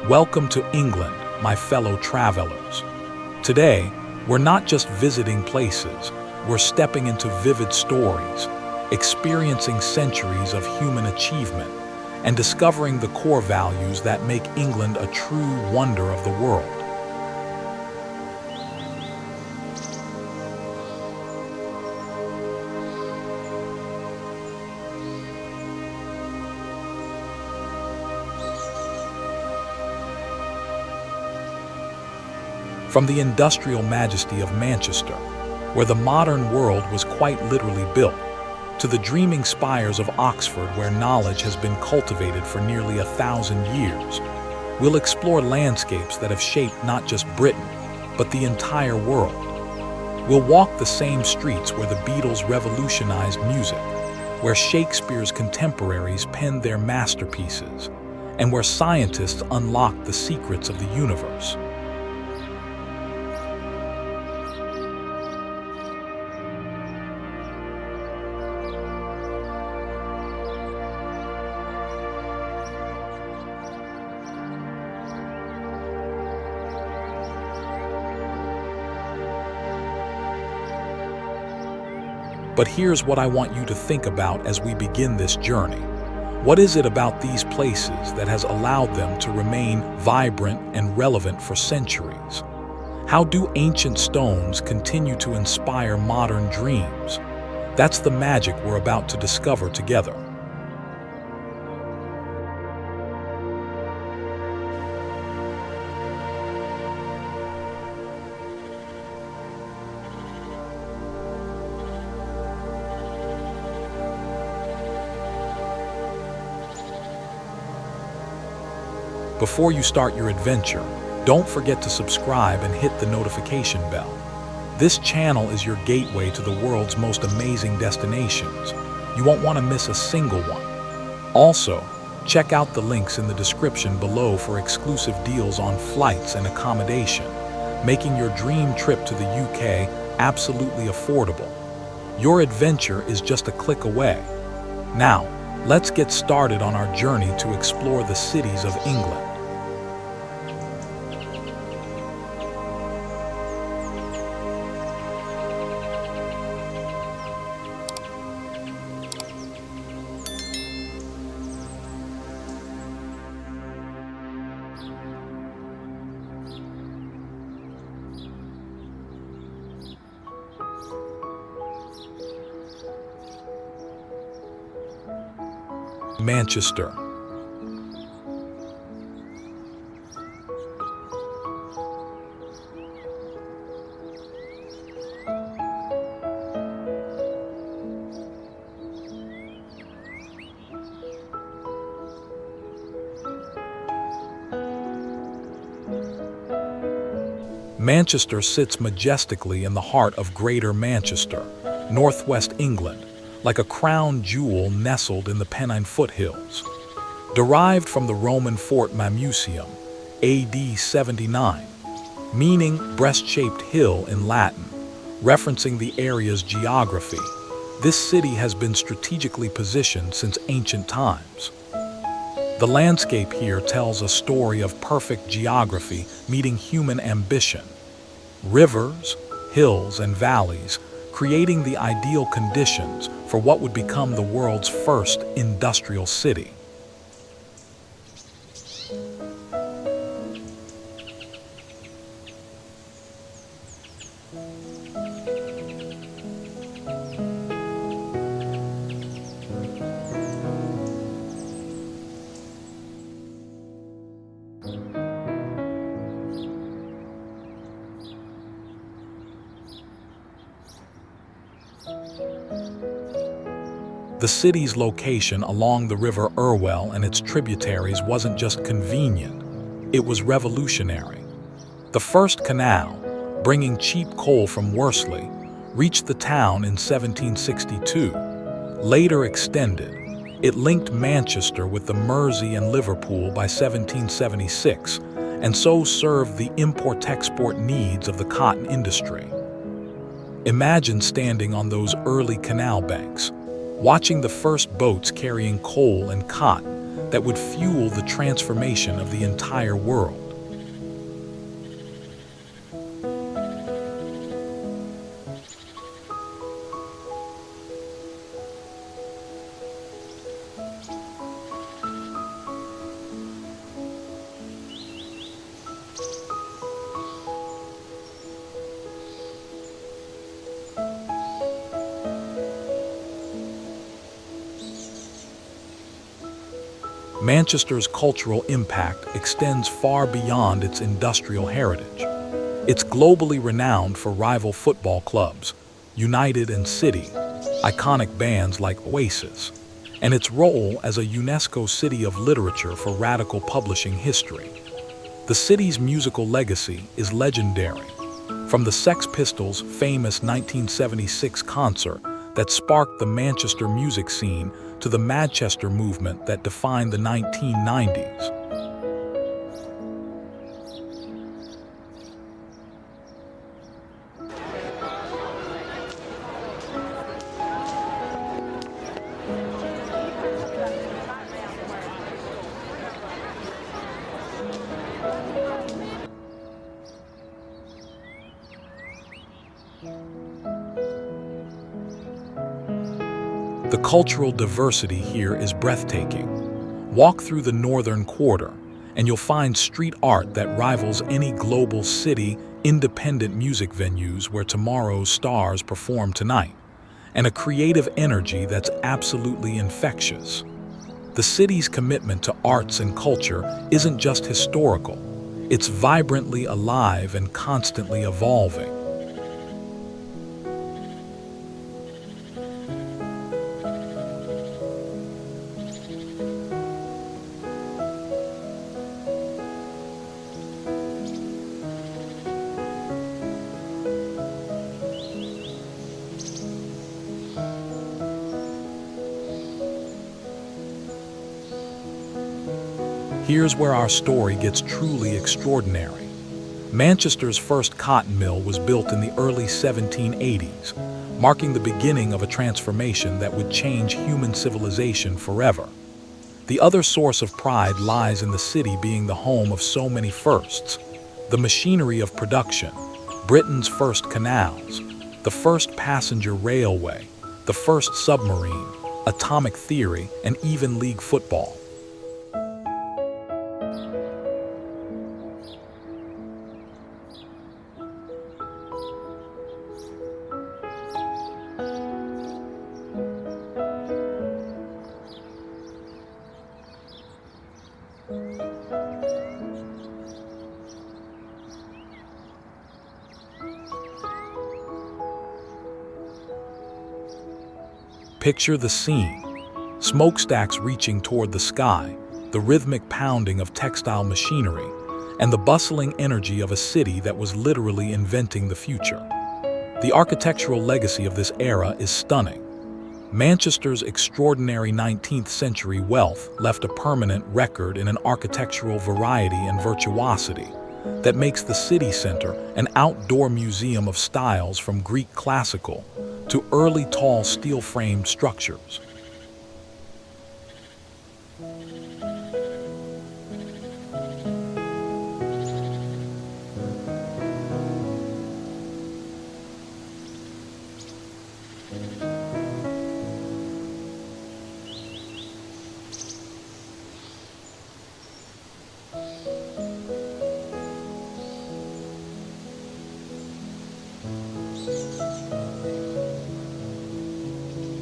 Welcome to England, my fellow travelers. Today, we're not just visiting places, we're stepping into vivid stories, experiencing centuries of human achievement, and discovering the core values that make England a true wonder of the world. From the industrial majesty of Manchester, where the modern world was quite literally built, to the dreaming spires of Oxford, where knowledge has been cultivated for nearly 1,000 years, we'll explore landscapes that have shaped not just Britain, but the entire world. We'll walk the same streets where the Beatles revolutionized music, where Shakespeare's contemporaries penned their masterpieces, and where scientists unlocked the secrets of the universe. But here's what I want you to think about as we begin this journey. What is it about these places that has allowed them to remain vibrant and relevant for centuries? How do ancient stones continue to inspire modern dreams? That's the magic we're about to discover together. Before you start your adventure, don't forget to subscribe and hit the notification bell. This channel is your gateway to the world's most amazing destinations. You won't want to miss a single one. Also, check out the links in the description below for exclusive deals on flights and accommodation, making your dream trip to the UK absolutely affordable. Your adventure is just a click away. Now, let's get started on our journey to explore the cities of England. Manchester. Manchester sits majestically in the heart of Greater Manchester, northwest England, like a crown jewel nestled in the Pennine foothills. Derived from the Roman fort Mamucium, AD 79, meaning breast-shaped hill in Latin, referencing the area's geography, this city has been strategically positioned since ancient times. The landscape here tells a story of perfect geography meeting human ambition. Rivers, hills, and valleys creating the ideal conditions for what would become the world's first industrial city. The city's location along the River Irwell and its tributaries wasn't just convenient, it was revolutionary. The first canal, bringing cheap coal from Worsley, reached the town in 1762. Later extended, it linked Manchester with the Mersey and Liverpool by 1776, and so served the import-export needs of the cotton industry. Imagine standing on those early canal banks, watching the first boats carrying coal and cotton that would fuel the transformation of the entire world. Manchester's cultural impact extends far beyond its industrial heritage. It's globally renowned for rival football clubs, United and City, iconic bands like Oasis, and its role as a UNESCO City of Literature for radical publishing history. The city's musical legacy is legendary, from the Sex Pistols' famous 1976 concert that sparked the Manchester music scene to the Manchester movement that defined the 1990s. The cultural diversity here is breathtaking. Walk through the Northern Quarter, and you'll find street art that rivals any global city, independent music venues where tomorrow's stars perform tonight, and a creative energy that's absolutely infectious. The city's commitment to arts and culture isn't just historical, it's vibrantly alive and constantly evolving. Here's where our story gets truly extraordinary. Manchester's first cotton mill was built in the early 1780s, marking the beginning of a transformation that would change human civilization forever. The other source of pride lies in the city being the home of so many firsts. The machinery of production, Britain's first canals, the first passenger railway, the first submarine, atomic theory, and even league football. Picture the scene. Smokestacks reaching toward the sky, the rhythmic pounding of textile machinery, and the bustling energy of a city that was literally inventing the future. The architectural legacy of this era is stunning. Manchester's extraordinary 19th century wealth left a permanent record in an architectural variety and virtuosity that makes the city center an outdoor museum of styles from Greek classical to early tall steel-framed structures.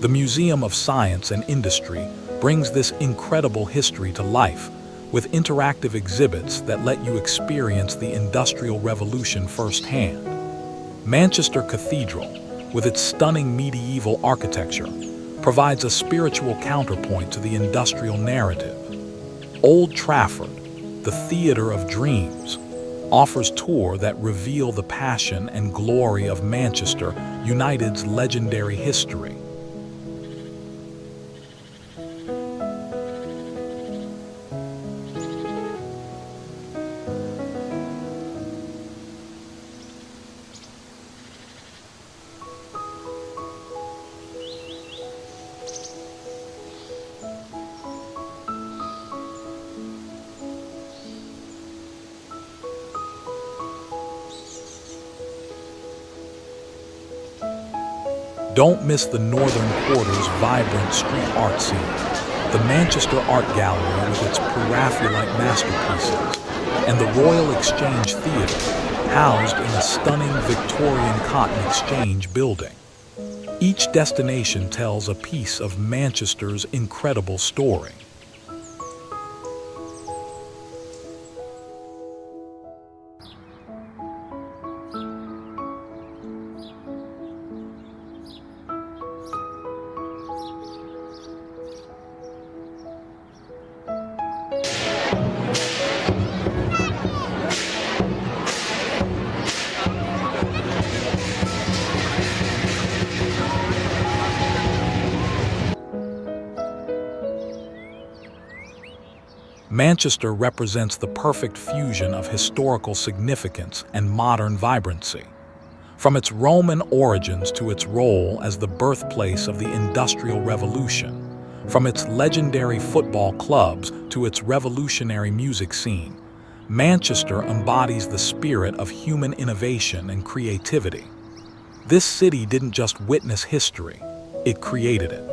The Museum of Science and Industry brings this incredible history to life with interactive exhibits that let you experience the Industrial Revolution firsthand. Manchester Cathedral, with its stunning medieval architecture, provides a spiritual counterpoint to the industrial narrative. Old Trafford, the Theatre of Dreams, offers tours that reveal the passion and glory of Manchester United's legendary history. Don't miss the Northern Quarter's vibrant street art scene. The Manchester Art Gallery with its Pre-Raphaelite masterpieces, and the Royal Exchange Theatre, housed in a stunning Victorian cotton exchange building. Each destination tells a piece of Manchester's incredible story. Manchester represents the perfect fusion of historical significance and modern vibrancy. From its Roman origins to its role as the birthplace of the Industrial Revolution, from its legendary football clubs to its revolutionary music scene, Manchester embodies the spirit of human innovation and creativity. This city didn't just witness history, it created it.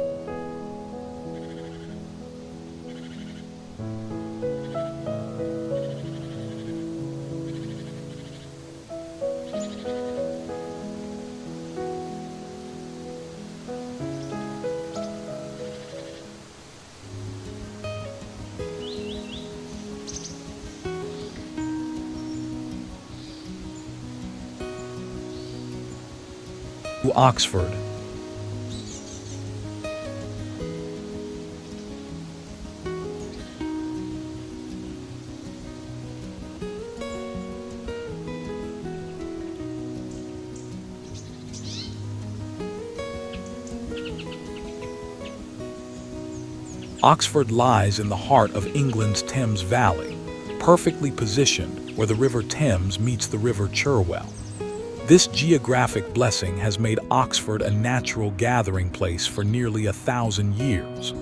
To Oxford. Oxford lies in the heart of England's Thames Valley, perfectly positioned where the River Thames meets the River Cherwell. This geographic blessing has made Oxford a natural gathering place for nearly 1,000 years.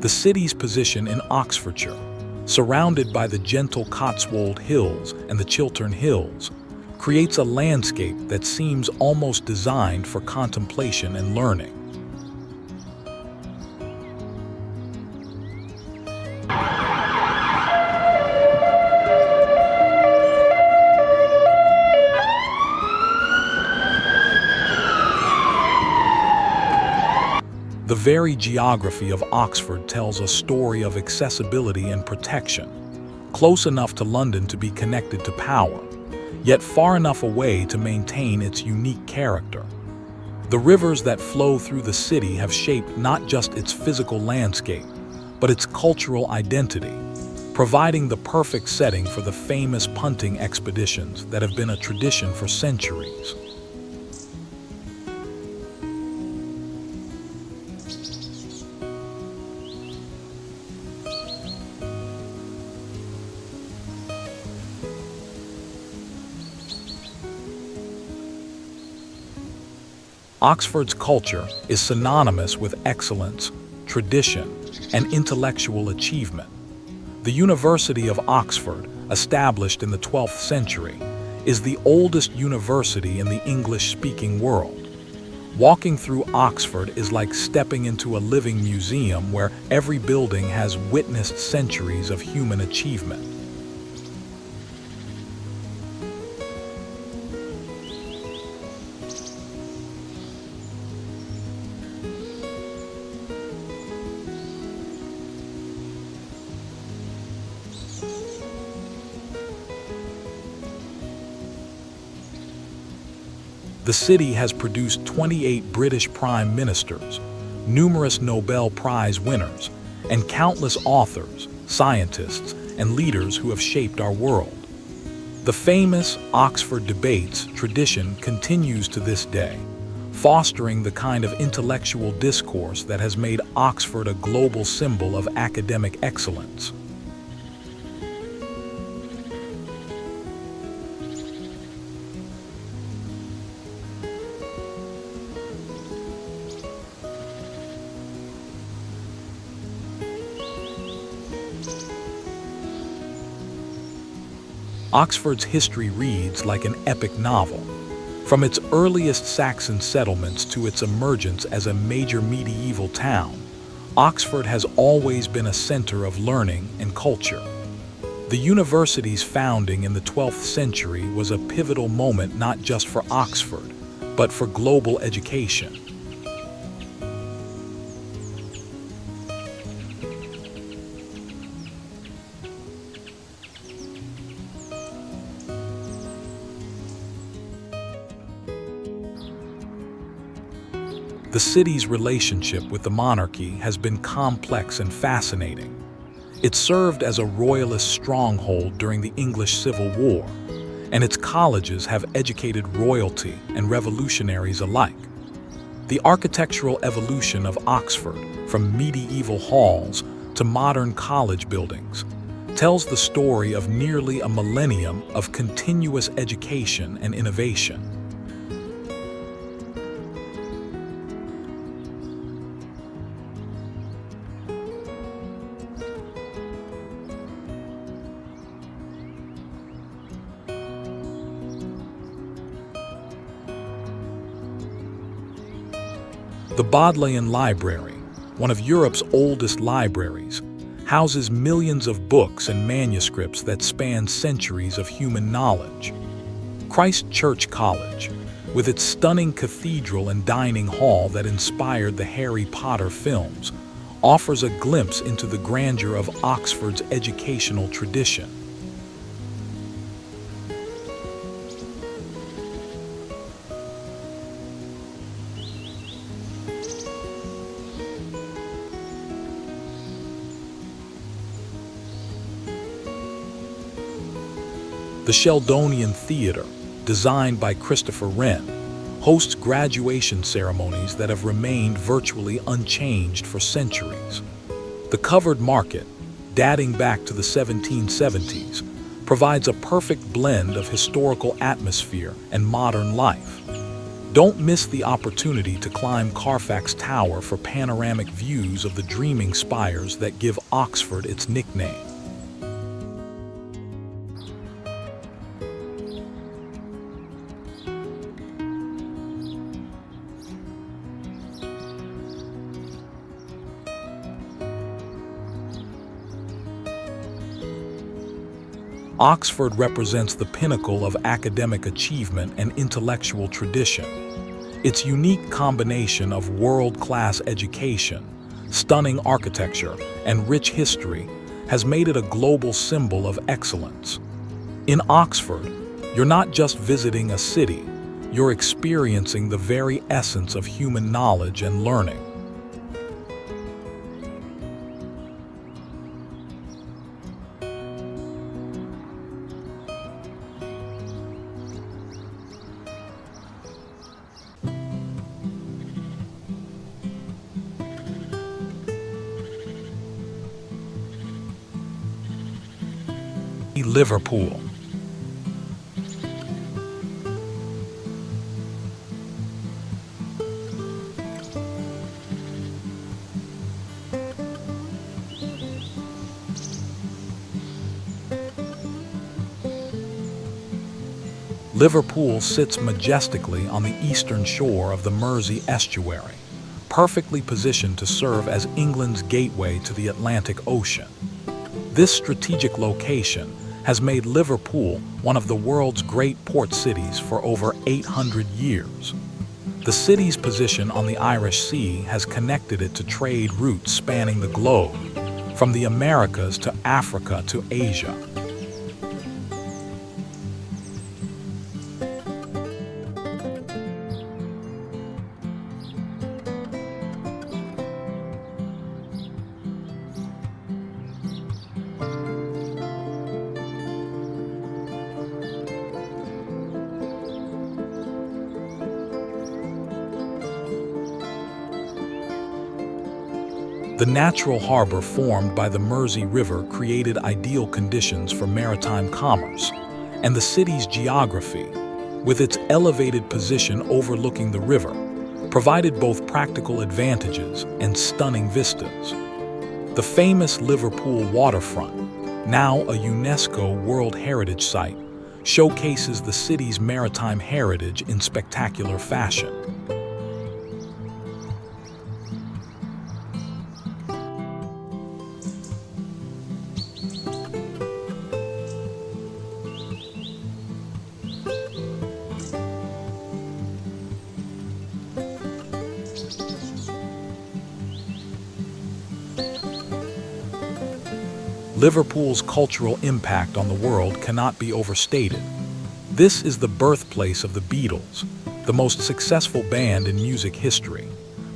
The city's position in Oxfordshire, surrounded by the gentle Cotswold Hills and the Chiltern Hills, creates a landscape that seems almost designed for contemplation and learning. The very geography of Oxford tells a story of accessibility and protection, close enough to London to be connected to power, yet far enough away to maintain its unique character. The rivers that flow through the city have shaped not just its physical landscape, but its cultural identity, providing the perfect setting for the famous punting expeditions that have been a tradition for centuries. Oxford's culture is synonymous with excellence, tradition, and intellectual achievement. The University of Oxford, established in the 12th century, is the oldest university in the English-speaking world. Walking through Oxford is like stepping into a living museum where every building has witnessed centuries of human achievement. The city has produced 28 British Prime Ministers, numerous Nobel Prize winners, and countless authors, scientists, and leaders who have shaped our world. The famous Oxford debates tradition continues to this day, fostering the kind of intellectual discourse that has made Oxford a global symbol of academic excellence. Oxford's history reads like an epic novel. From its earliest Saxon settlements to its emergence as a major medieval town, Oxford has always been a center of learning and culture. The university's founding in the 12th century was a pivotal moment not just for Oxford, but for global education. The city's relationship with the monarchy has been complex and fascinating. It served as a royalist stronghold during the English Civil War, and its colleges have educated royalty and revolutionaries alike. The architectural evolution of Oxford, from medieval halls to modern college buildings, tells the story of nearly a millennium of continuous education and innovation. The Bodleian Library, one of Europe's oldest libraries, houses millions of books and manuscripts that span centuries of human knowledge. Christ Church College, with its stunning cathedral and dining hall that inspired the Harry Potter films, offers a glimpse into the grandeur of Oxford's educational tradition. The Sheldonian Theatre, designed by Christopher Wren, hosts graduation ceremonies that have remained virtually unchanged for centuries. The Covered Market, dating back to the 1770s, provides a perfect blend of historical atmosphere and modern life. Don't miss the opportunity to climb Carfax Tower for panoramic views of the dreaming spires that give Oxford its nickname. Oxford represents the pinnacle of academic achievement and intellectual tradition. Its unique combination of world-class education, stunning architecture, and rich history has made it a global symbol of excellence. In Oxford, you're not just visiting a city, you're experiencing the very essence of human knowledge and learning. Liverpool. Liverpool sits majestically on the eastern shore of the Mersey estuary, perfectly positioned to serve as England's gateway to the Atlantic Ocean. This strategic location has made Liverpool one of the world's great port cities for over 800 years. The city's position on the Irish Sea has connected it to trade routes spanning the globe, from the Americas to Africa to Asia. The natural harbor formed by the Mersey River created ideal conditions for maritime commerce, and the city's geography, with its elevated position overlooking the river, provided both practical advantages and stunning vistas. The famous Liverpool waterfront, now a UNESCO World Heritage Site, showcases the city's maritime heritage in spectacular fashion. Liverpool's cultural impact on the world cannot be overstated. This is the birthplace of the Beatles, the most successful band in music history.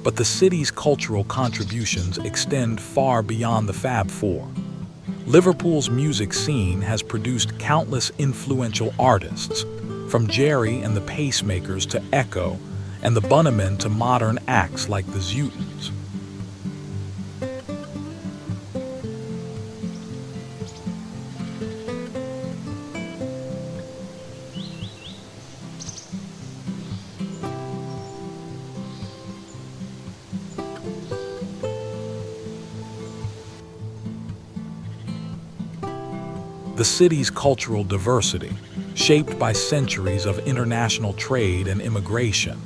But the city's cultural contributions extend far beyond the Fab Four. Liverpool's music scene has produced countless influential artists, from Jerry and the Pacemakers to Echo, and the Bunnymen to modern acts like the Zutons. The city's cultural diversity, shaped by centuries of international trade and immigration,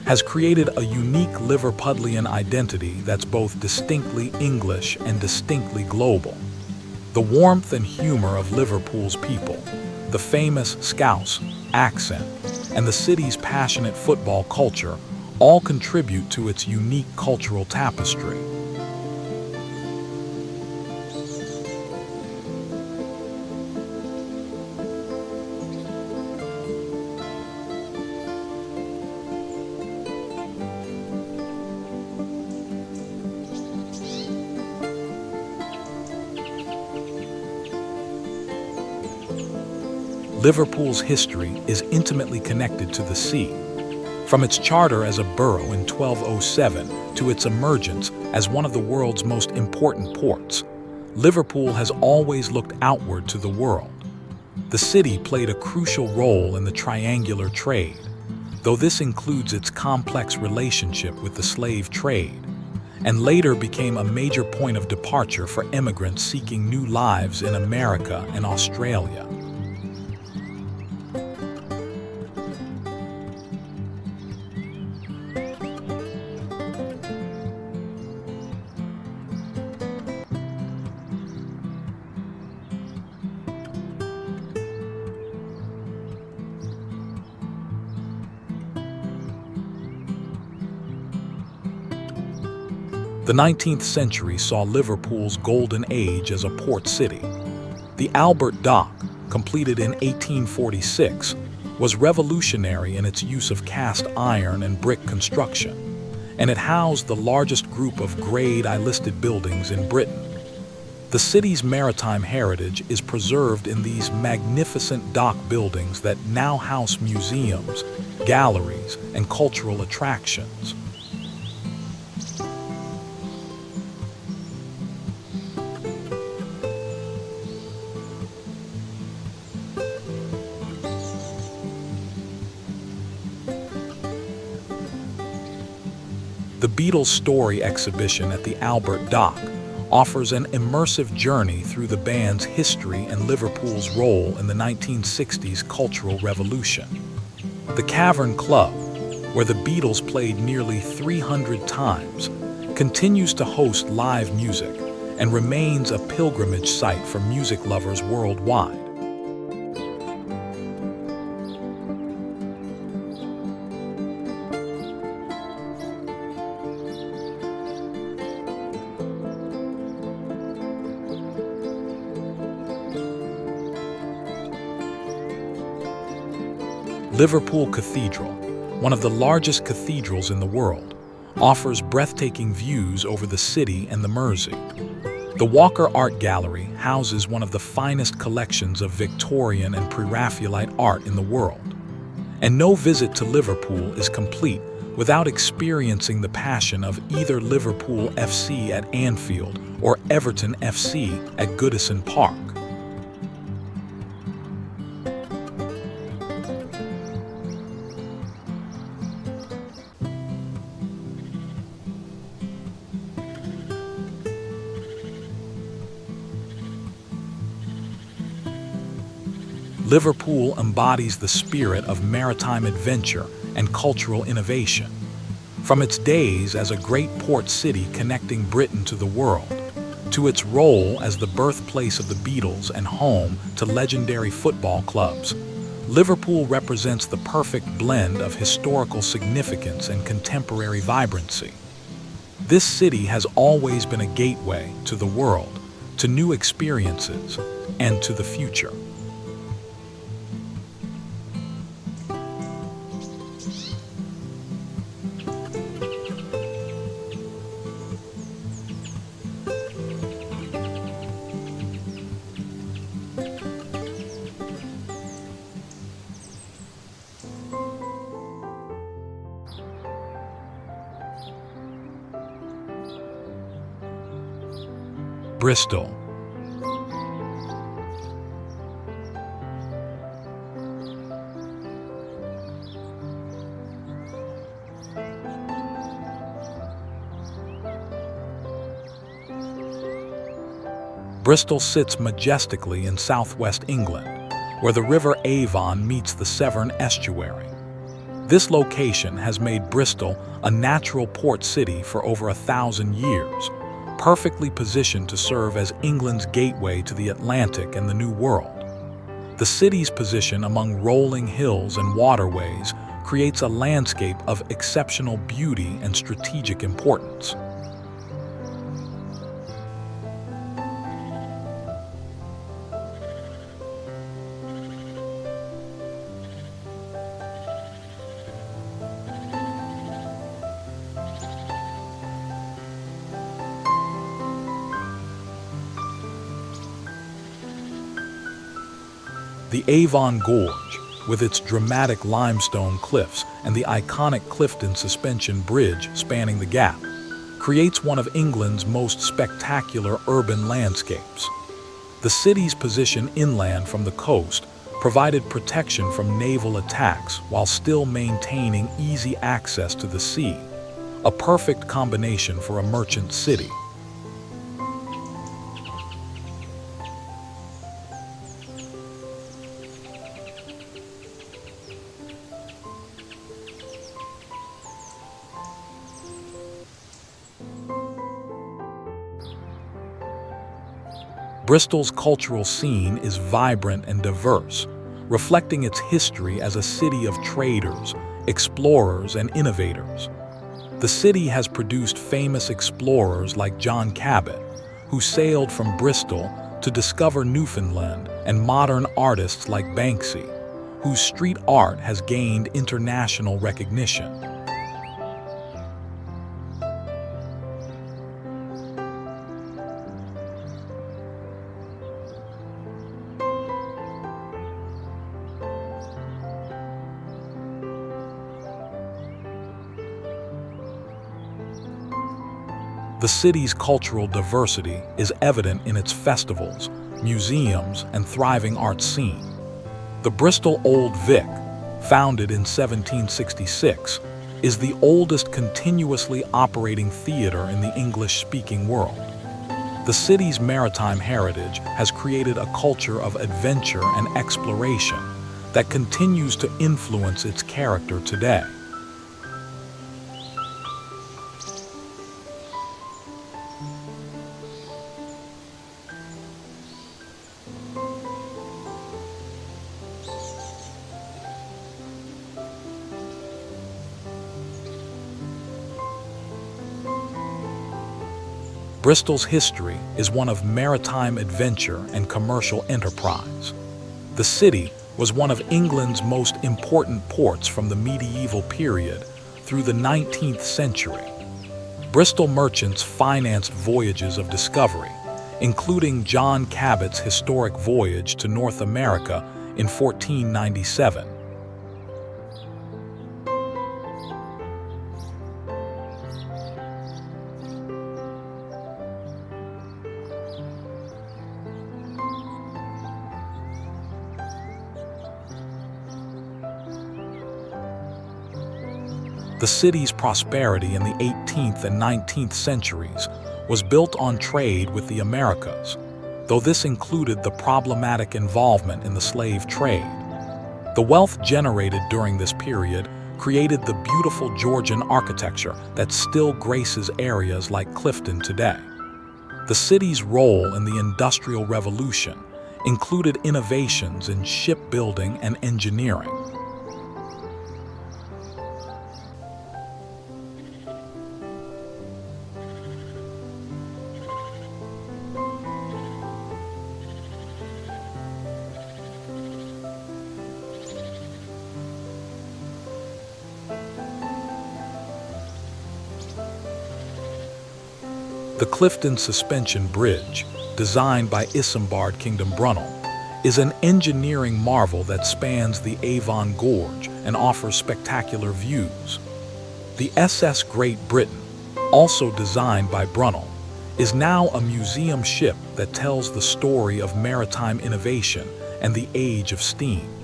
has created a unique Liverpudlian identity that's both distinctly English and distinctly global. The warmth and humor of Liverpool's people, the famous Scouse accent, and the city's passionate football culture all contribute to its unique cultural tapestry. Liverpool's history is intimately connected to the sea. From its charter as a borough in 1207 to its emergence as one of the world's most important ports, Liverpool has always looked outward to the world. The city played a crucial role in the triangular trade, though this includes its complex relationship with the slave trade, and later became a major point of departure for immigrants seeking new lives in America and Australia. The 19th century saw Liverpool's golden age as a port city. The Albert Dock, completed in 1846, was revolutionary in its use of cast iron and brick construction, and it housed the largest group of Grade I-listed buildings in Britain. The city's maritime heritage is preserved in these magnificent dock buildings that now house museums, galleries, and cultural attractions. The Beatles Story exhibition at the Albert Dock offers an immersive journey through the band's history and Liverpool's role in the 1960s cultural revolution. The Cavern Club, where the Beatles played nearly 300 times, continues to host live music and remains a pilgrimage site for music lovers worldwide. Liverpool Cathedral, one of the largest cathedrals in the world, offers breathtaking views over the city and the Mersey. The Walker Art Gallery houses one of the finest collections of Victorian and Pre-Raphaelite art in the world. And no visit to Liverpool is complete without experiencing the passion of either Liverpool FC at Anfield or Everton FC at Goodison Park. Liverpool embodies the spirit of maritime adventure and cultural innovation. From its days as a great port city connecting Britain to the world, to its role as the birthplace of the Beatles and home to legendary football clubs, Liverpool represents the perfect blend of historical significance and contemporary vibrancy. This city has always been a gateway to the world, to new experiences, and to the future. Bristol. Bristol sits majestically in southwest England, where the River Avon meets the Severn estuary. This location has made Bristol a natural port city for over 1,000 years, perfectly positioned to serve as England's gateway to the Atlantic and the New World. The city's position among rolling hills and waterways creates a landscape of exceptional beauty and strategic importance. The Avon Gorge, with its dramatic limestone cliffs and the iconic Clifton Suspension Bridge spanning the gap, creates one of England's most spectacular urban landscapes. The city's position inland from the coast provided protection from naval attacks while still maintaining easy access to the sea, a perfect combination for a merchant city. Bristol's cultural scene is vibrant and diverse, reflecting its history as a city of traders, explorers, and innovators. The city has produced famous explorers like John Cabot, who sailed from Bristol to discover Newfoundland, and modern artists like Banksy, whose street art has gained international recognition. The city's cultural diversity is evident in its festivals, museums, and thriving art scene. The Bristol Old Vic, founded in 1766, is the oldest continuously operating theater in the English-speaking world. The city's maritime heritage has created a culture of adventure and exploration that continues to influence its character today. Bristol's history is one of maritime adventure and commercial enterprise. The city was one of England's most important ports from the medieval period through the 19th century. Bristol merchants financed voyages of discovery, including John Cabot's historic voyage to North America in 1497. The city's prosperity in the 18th and 19th centuries was built on trade with the Americas. though this included the problematic involvement in the slave trade. The wealth generated during this period created the beautiful Georgian architecture that still graces areas like Clifton today. The city's role in the Industrial Revolution included innovations in shipbuilding and engineering. The Clifton Suspension Bridge, designed by Isambard Kingdom Brunel, is an engineering marvel that spans the Avon Gorge and offers spectacular views. The SS Great Britain, also designed by Brunel, is now a museum ship that tells the story of maritime innovation and the age of steam.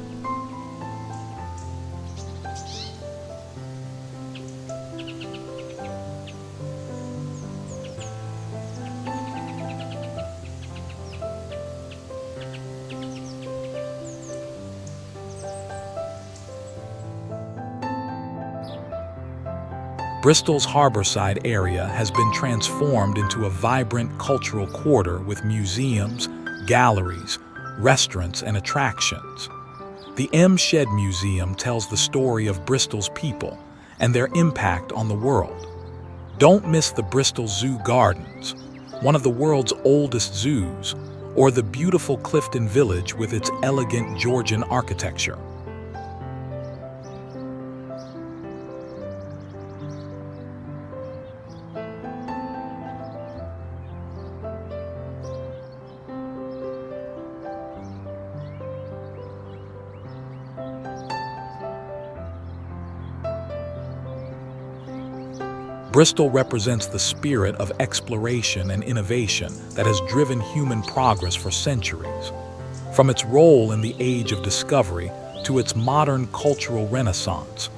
Bristol's harborside area has been transformed into a vibrant cultural quarter with museums, galleries, restaurants, and attractions. The M. Shed Museum tells the story of Bristol's people and their impact on the world. Don't miss the Bristol Zoo Gardens, one of the world's oldest zoos, or the beautiful Clifton Village with its elegant Georgian architecture. Bristol represents the spirit of exploration and innovation that has driven human progress for centuries. From its role in the Age of Discovery to its modern cultural renaissance,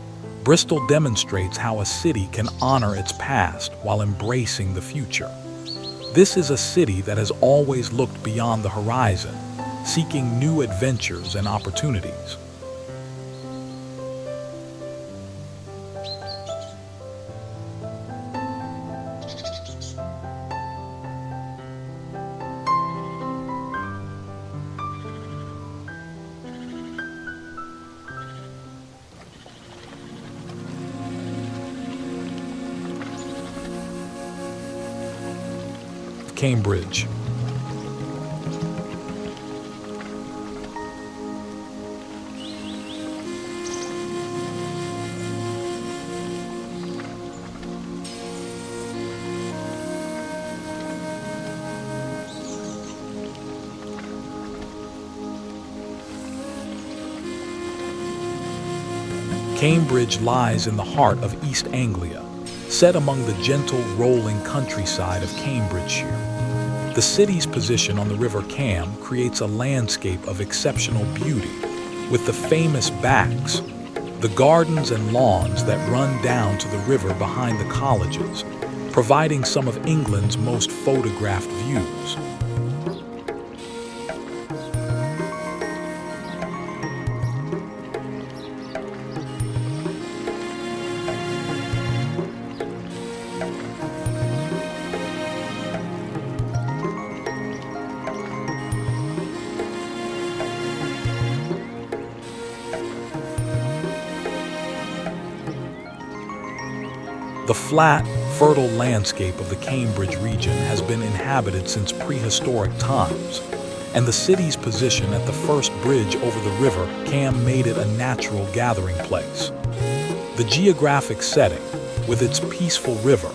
Bristol demonstrates how a city can honor its past while embracing the future. This is a city that has always looked beyond the horizon, seeking new adventures and opportunities. Cambridge. Cambridge lies in the heart of East Anglia, set among the gentle, rolling countryside of Cambridgeshire. The city's position on the River Cam creates a landscape of exceptional beauty, with the famous backs, the gardens and lawns that run down to the river behind the colleges, providing some of England's most photographed views. The flat, fertile landscape of the Cambridge region has been inhabited since prehistoric times, and the city's position at the first bridge over the River Cam made it a natural gathering place. The geographic setting, with its peaceful river,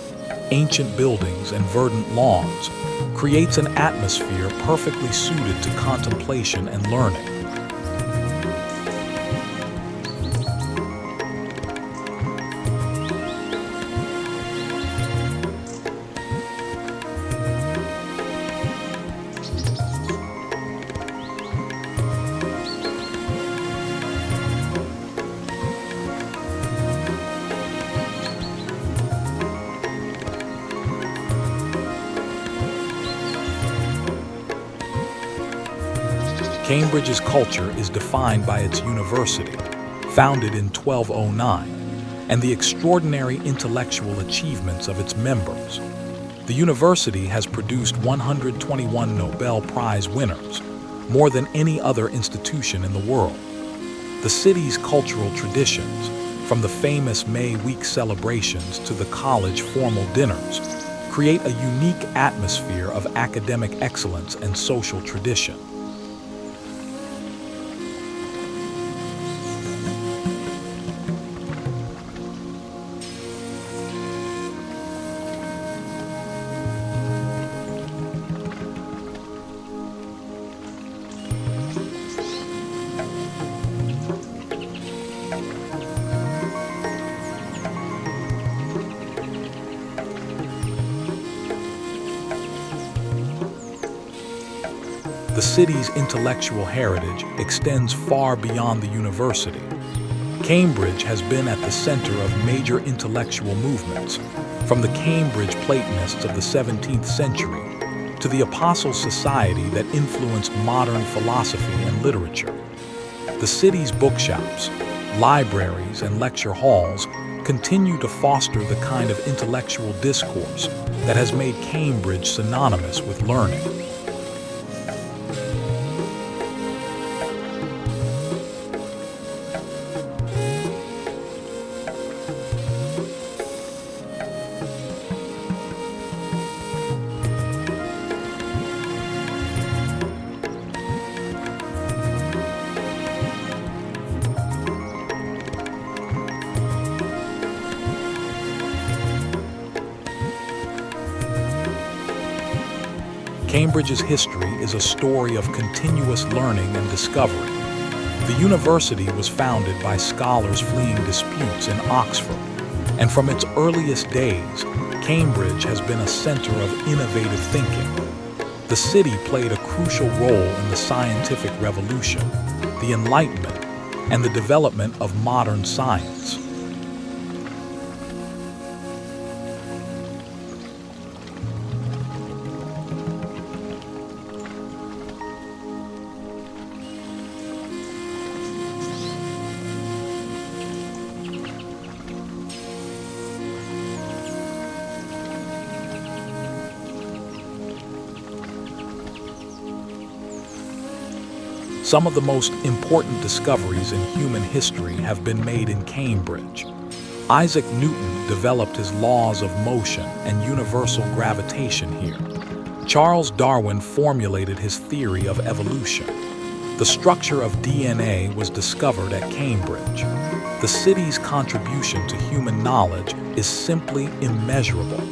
ancient buildings, and verdant lawns, creates an atmosphere perfectly suited to contemplation and learning. Cambridge's culture is defined by its university, founded in 1209, and the extraordinary intellectual achievements of its members. The university has produced 121 Nobel Prize winners, more than any other institution in the world. The city's cultural traditions, from the famous May Week celebrations to the college formal dinners, create a unique atmosphere of academic excellence and social tradition. The city's intellectual heritage extends far beyond the university. Cambridge has been at the center of major intellectual movements, from the Cambridge Platonists of the 17th century to the Apostle Society that influenced modern philosophy and literature. The city's bookshops, libraries, and lecture halls continue to foster the kind of intellectual discourse that has made Cambridge synonymous with learning. Cambridge's history is a story of continuous learning and discovery. The university was founded by scholars fleeing disputes in Oxford, and from its earliest days, Cambridge has been a center of innovative thinking. The city played a crucial role in the scientific revolution, the Enlightenment, and the development of modern science. Some of the most important discoveries in human history have been made in Cambridge. Isaac Newton developed his laws of motion and universal gravitation here. Charles Darwin formulated his theory of evolution. The structure of DNA was discovered at Cambridge. The city's contribution to human knowledge is simply immeasurable.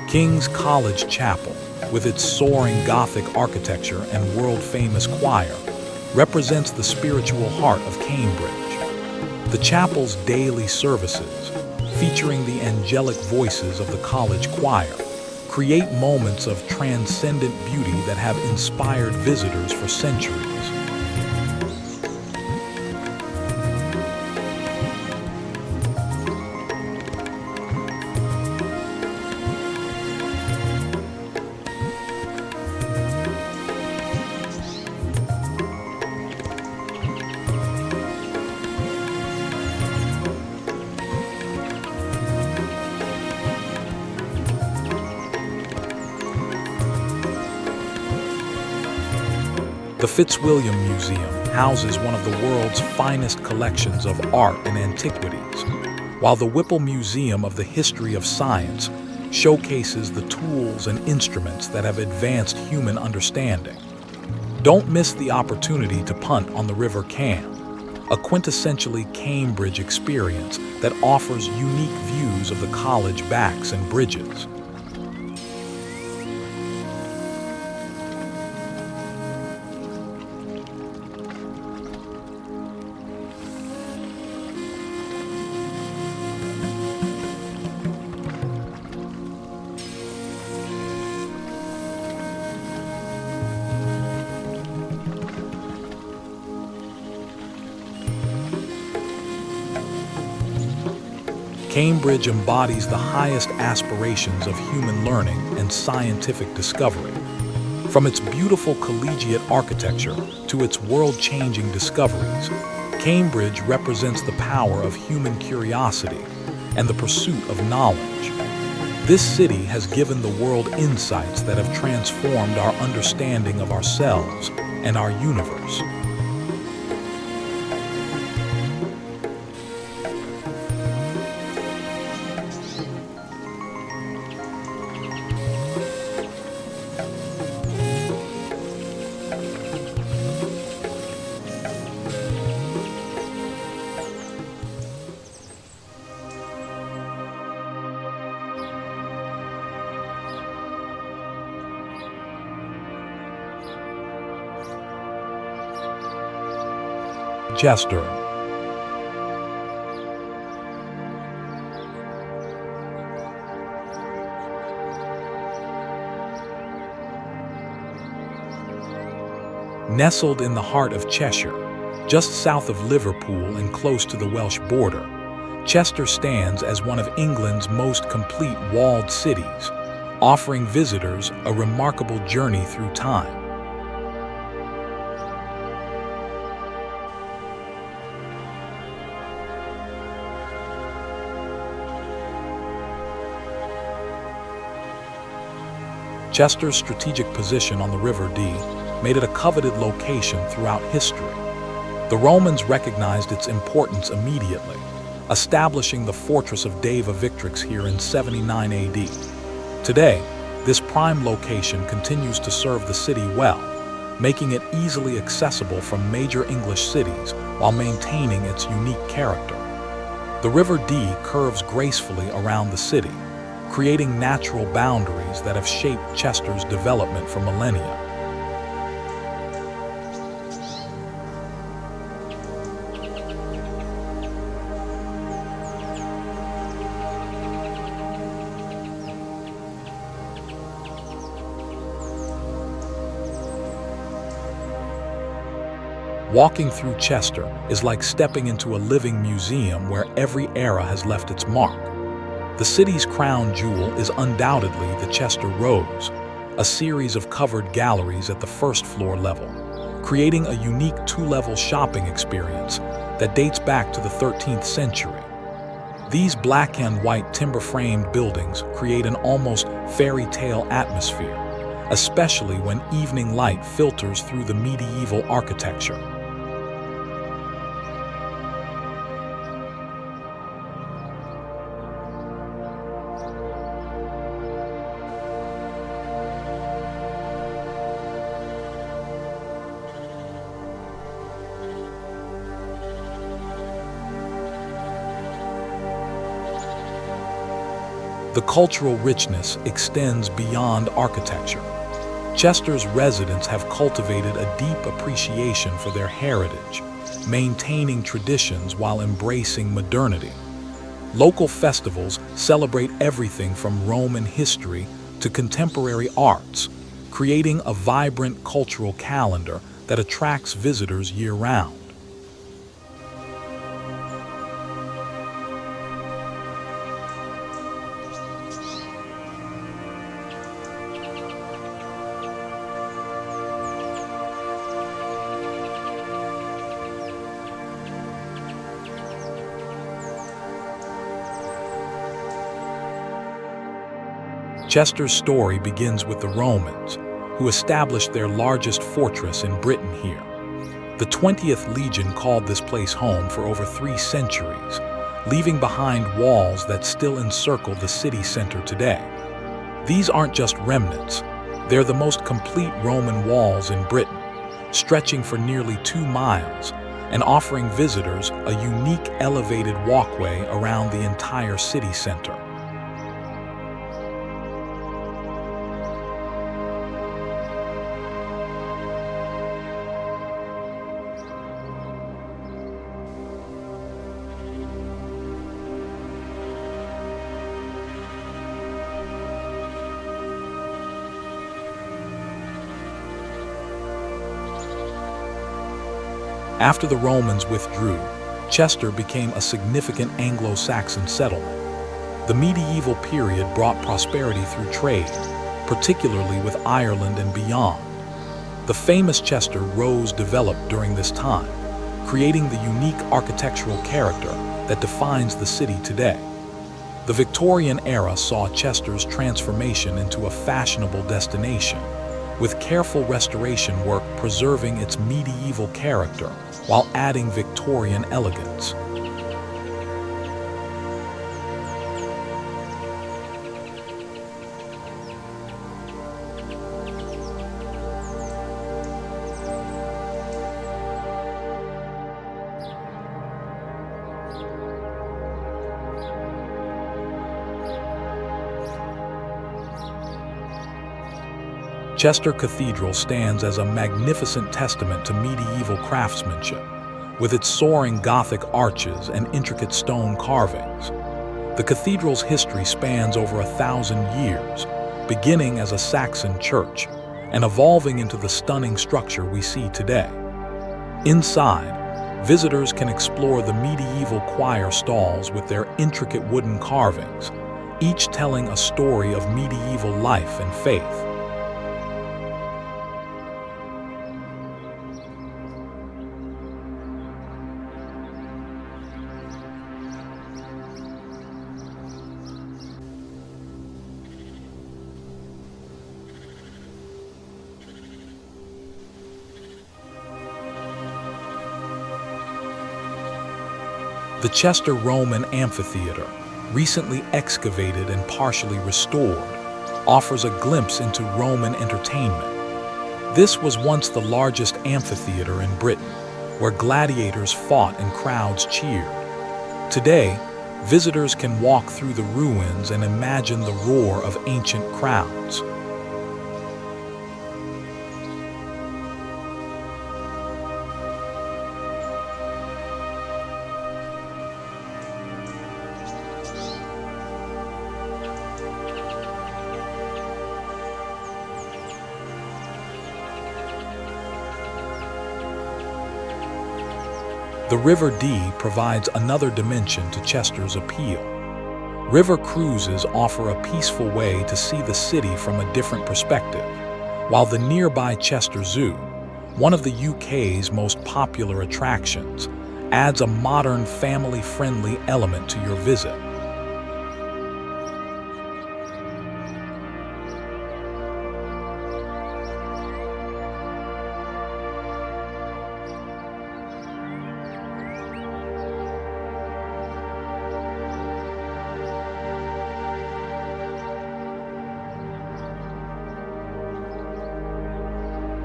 King's College Chapel, with its soaring Gothic architecture and world-famous choir, represents the spiritual heart of Cambridge. The chapel's daily services, featuring the angelic voices of the college choir, create moments of transcendent beauty that have inspired visitors for centuries. The Fitzwilliam Museum houses one of the world's finest collections of art and antiquities, while the Whipple Museum of the History of Science showcases the tools and instruments that have advanced human understanding. Don't miss the opportunity to punt on the River Cam, a quintessentially Cambridge experience that offers unique views of the college backs and bridges. Cambridge embodies the highest aspirations of human learning and scientific discovery. From its beautiful collegiate architecture to its world-changing discoveries, Cambridge represents the power of human curiosity and the pursuit of knowledge. This city has given the world insights that have transformed our understanding of ourselves and our universe. Chester. Nestled in the heart of Cheshire, just south of Liverpool and close to the Welsh border, Chester stands as one of England's most complete walled cities, offering visitors a remarkable journey through time. Chester's strategic position on the River Dee made it a coveted location throughout history. The Romans recognized its importance immediately, establishing the fortress of Deva Victrix here in 79 AD. Today, this prime location continues to serve the city well, making it easily accessible from major English cities while maintaining its unique character. The River Dee curves gracefully around the city, creating natural boundaries that have shaped Chester's development for millennia. Walking through Chester is like stepping into a living museum where every era has left its mark. The city's crown jewel is undoubtedly the Chester Rose, a series of covered galleries at the first floor level, creating a unique two-level shopping experience that dates back to the 13th century. These black and white timber-framed buildings create an almost fairy tale atmosphere, especially when evening light filters through the medieval architecture. The cultural richness extends beyond architecture. Chester's residents have cultivated a deep appreciation for their heritage, maintaining traditions while embracing modernity. Local festivals celebrate everything from Roman history to contemporary arts, creating a vibrant cultural calendar that attracts visitors year-round. Chester's story begins with the Romans, who established their largest fortress in Britain here. The 20th Legion called this place home for over 3 centuries, leaving behind walls that still encircle the city center today. These aren't just remnants, they're the most complete Roman walls in Britain, stretching for nearly 2 miles and offering visitors a unique elevated walkway around the entire city center. After the Romans withdrew, Chester became a significant Anglo-Saxon settlement. The medieval period brought prosperity through trade, particularly with Ireland and beyond. The famous Chester Rose developed during this time, creating the unique architectural character that defines the city today. The Victorian era saw Chester's transformation into a fashionable destination, with careful restoration work preserving its medieval character while adding Victorian elegance. Chester Cathedral stands as a magnificent testament to medieval craftsmanship, with its soaring Gothic arches and intricate stone carvings. The cathedral's history spans over 1,000 years, beginning as a Saxon church and evolving into the stunning structure we see today. Inside, visitors can explore the medieval choir stalls with their intricate wooden carvings, each telling a story of medieval life and faith. The Chester Roman Amphitheater, recently excavated and partially restored, offers a glimpse into Roman entertainment. This was once the largest amphitheater in Britain, where gladiators fought and crowds cheered. Today, visitors can walk through the ruins and imagine the roar of ancient crowds. The River Dee provides another dimension to Chester's appeal. River cruises offer a peaceful way to see the city from a different perspective, while the nearby Chester Zoo, one of the UK's most popular attractions, adds a modern, family-friendly element to your visit.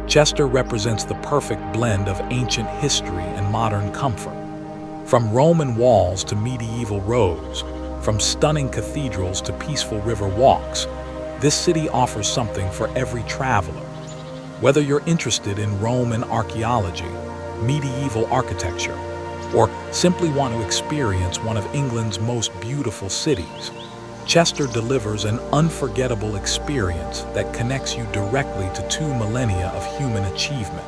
Chester represents the perfect blend of ancient history and modern comfort. From Roman walls to medieval roads, from stunning cathedrals to peaceful river walks, this city offers something for every traveler. Whether you're interested in Roman archaeology, medieval architecture, or simply want to experience one of England's most beautiful cities, Chester delivers an unforgettable experience that connects you directly to 2 millennia of human achievement.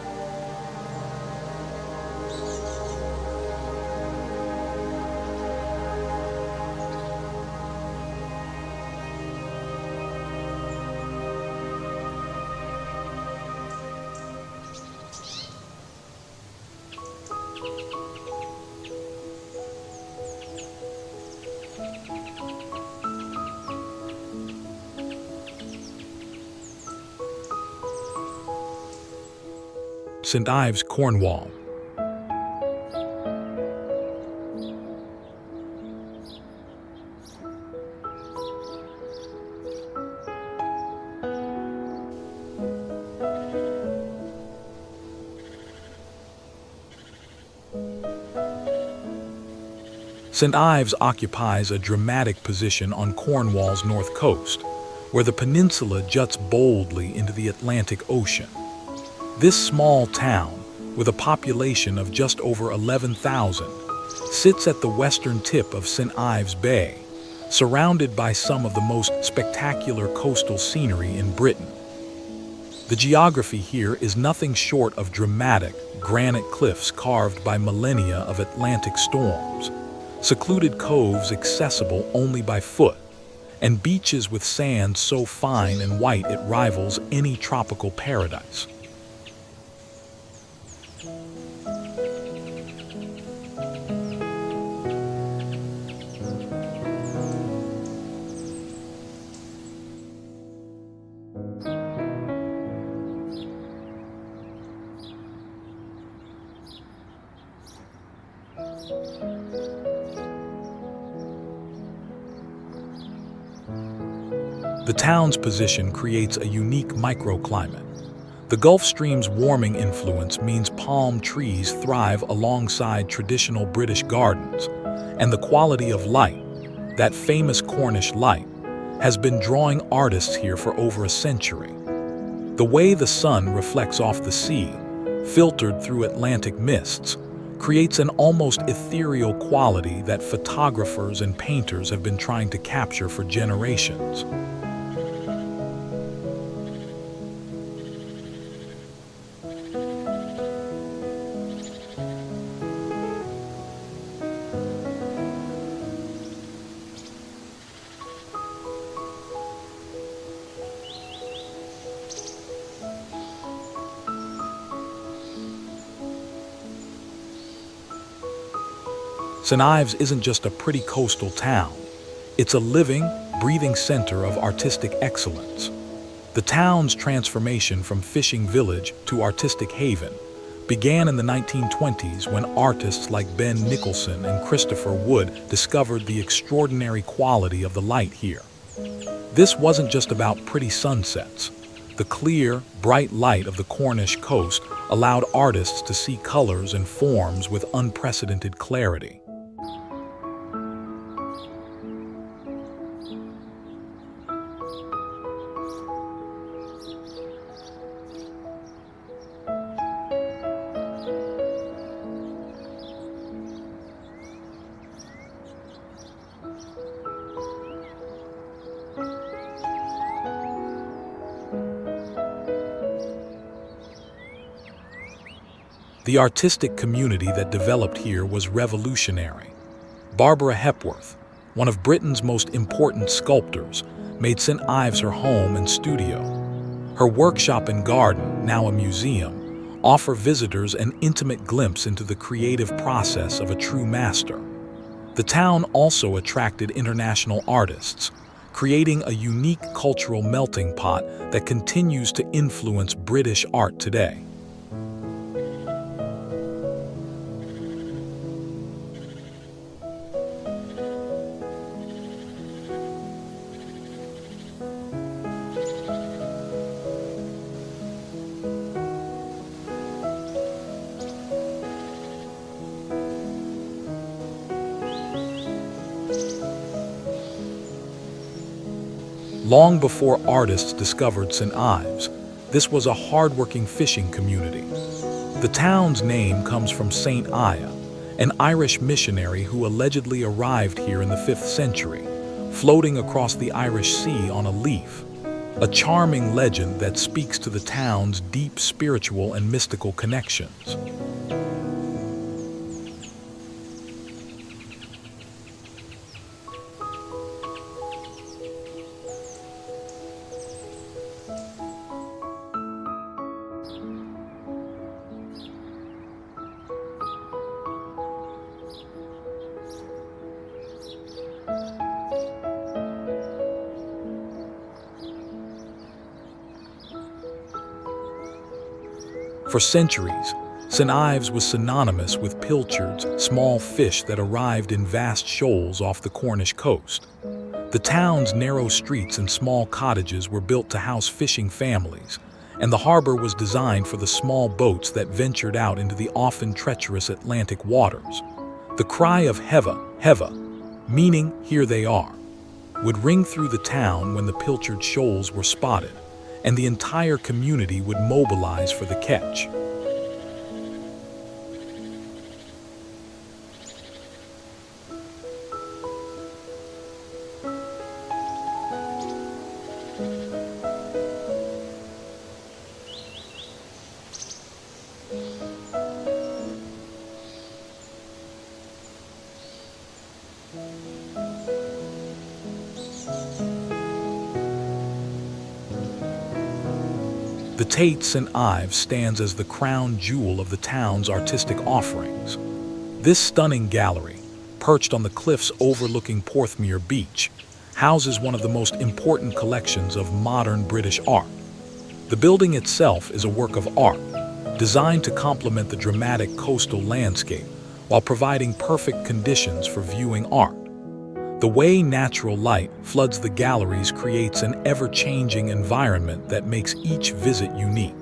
St Ives, Cornwall. St Ives occupies a dramatic position on Cornwall's north coast, where the peninsula juts boldly into the Atlantic Ocean. This small town, with a population of just over 11,000, sits at the western tip of St Ives Bay, surrounded by some of the most spectacular coastal scenery in Britain. The geography here is nothing short of dramatic, granite cliffs carved by millennia of Atlantic storms, secluded coves accessible only by foot, and beaches with sand so fine and white it rivals any tropical paradise. The town's position creates a unique microclimate. The Gulf Stream's warming influence means palm trees thrive alongside traditional British gardens, and the quality of light, that famous Cornish light, has been drawing artists here for over a century. The way the sun reflects off the sea, filtered through Atlantic mists, creates an almost ethereal quality that photographers and painters have been trying to capture for generations. St Ives isn't just a pretty coastal town. It's a living, breathing center of artistic excellence. The town's transformation from fishing village to artistic haven began in the 1920s when artists like Ben Nicholson and Christopher Wood discovered the extraordinary quality of the light here. This wasn't just about pretty sunsets. The clear, bright light of the Cornish coast allowed artists to see colors and forms with unprecedented clarity. The artistic community that developed here was revolutionary. Barbara Hepworth, one of Britain's most important sculptors, made St Ives her home and studio. Her workshop and garden, now a museum, offer visitors an intimate glimpse into the creative process of a true master. The town also attracted international artists, creating a unique cultural melting pot that continues to influence British art today. Long before artists discovered St Ives, this was a hard-working fishing community. The town's name comes from St Ives, an Irish missionary who allegedly arrived here in the 5th century, floating across the Irish Sea on a leaf, a charming legend that speaks to the town's deep spiritual and mystical connections. For centuries, St Ives was synonymous with pilchards, small fish that arrived in vast shoals off the Cornish coast. The town's narrow streets and small cottages were built to house fishing families, and the harbor was designed for the small boats that ventured out into the often treacherous Atlantic waters. The cry of "Heva, Heva," meaning "here they are," would ring through the town when the pilchard shoals were spotted, and the entire community would mobilize for the catch. The Tate St Ives stands as the crown jewel of the town's artistic offerings. This stunning gallery, perched on the cliffs overlooking Porthmeor Beach, houses one of the most important collections of modern British art. The building itself is a work of art, designed to complement the dramatic coastal landscape while providing perfect conditions for viewing art. The way natural light floods the galleries creates an ever-changing environment that makes each visit unique.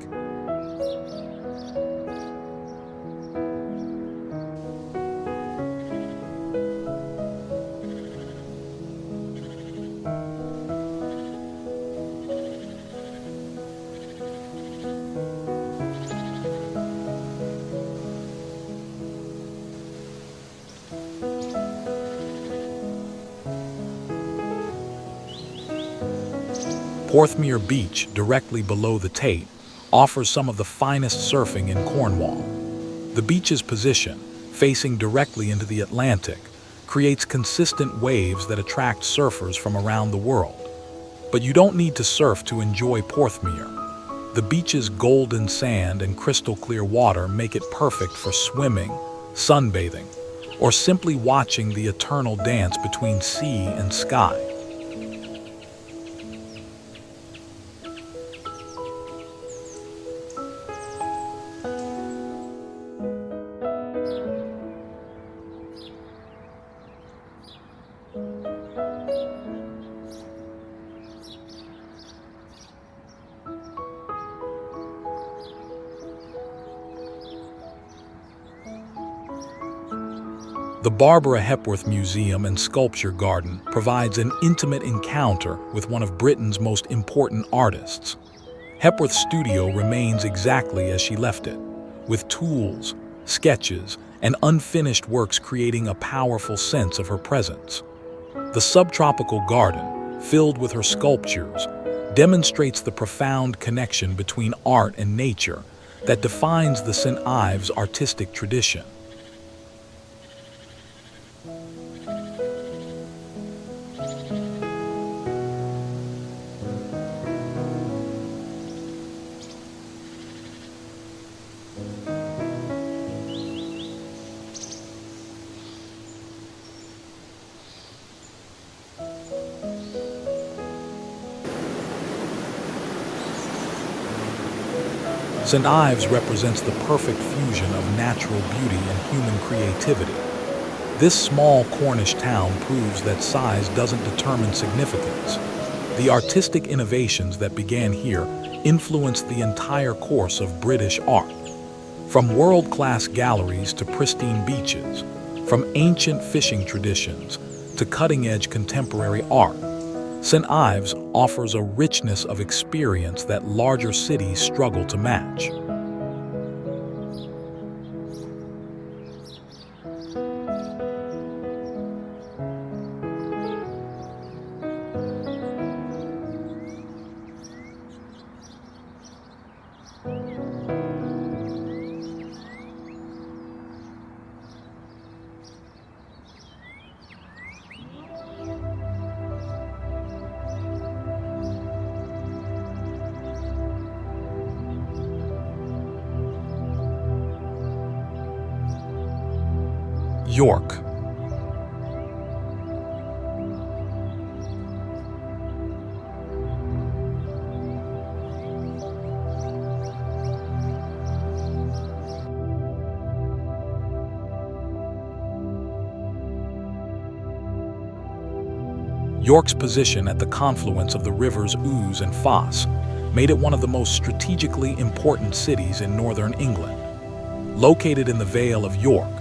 Porthmeor Beach, directly below the Tate, offers some of the finest surfing in Cornwall. The beach's position, facing directly into the Atlantic, creates consistent waves that attract surfers from around the world. But you don't need to surf to enjoy Porthmeor. The beach's golden sand and crystal clear water make it perfect for swimming, sunbathing, or simply watching the eternal dance between sea and sky. The Barbara Hepworth Museum and Sculpture Garden provides an intimate encounter with one of Britain's most important artists. Hepworth's studio remains exactly as she left it, with tools, sketches, and unfinished works creating a powerful sense of her presence. The subtropical garden, filled with her sculptures, demonstrates the profound connection between art and nature that defines the St Ives artistic tradition. St Ives represents the perfect fusion of natural beauty and human creativity. This small Cornish town proves that size doesn't determine significance. The artistic innovations that began here influenced the entire course of British art. From world-class galleries to pristine beaches, from ancient fishing traditions to cutting-edge contemporary art, St Ives offers a richness of experience that larger cities struggle to match. York. York's position at the confluence of the rivers Ouse and Foss made it one of the most strategically important cities in northern England. Located in the Vale of York,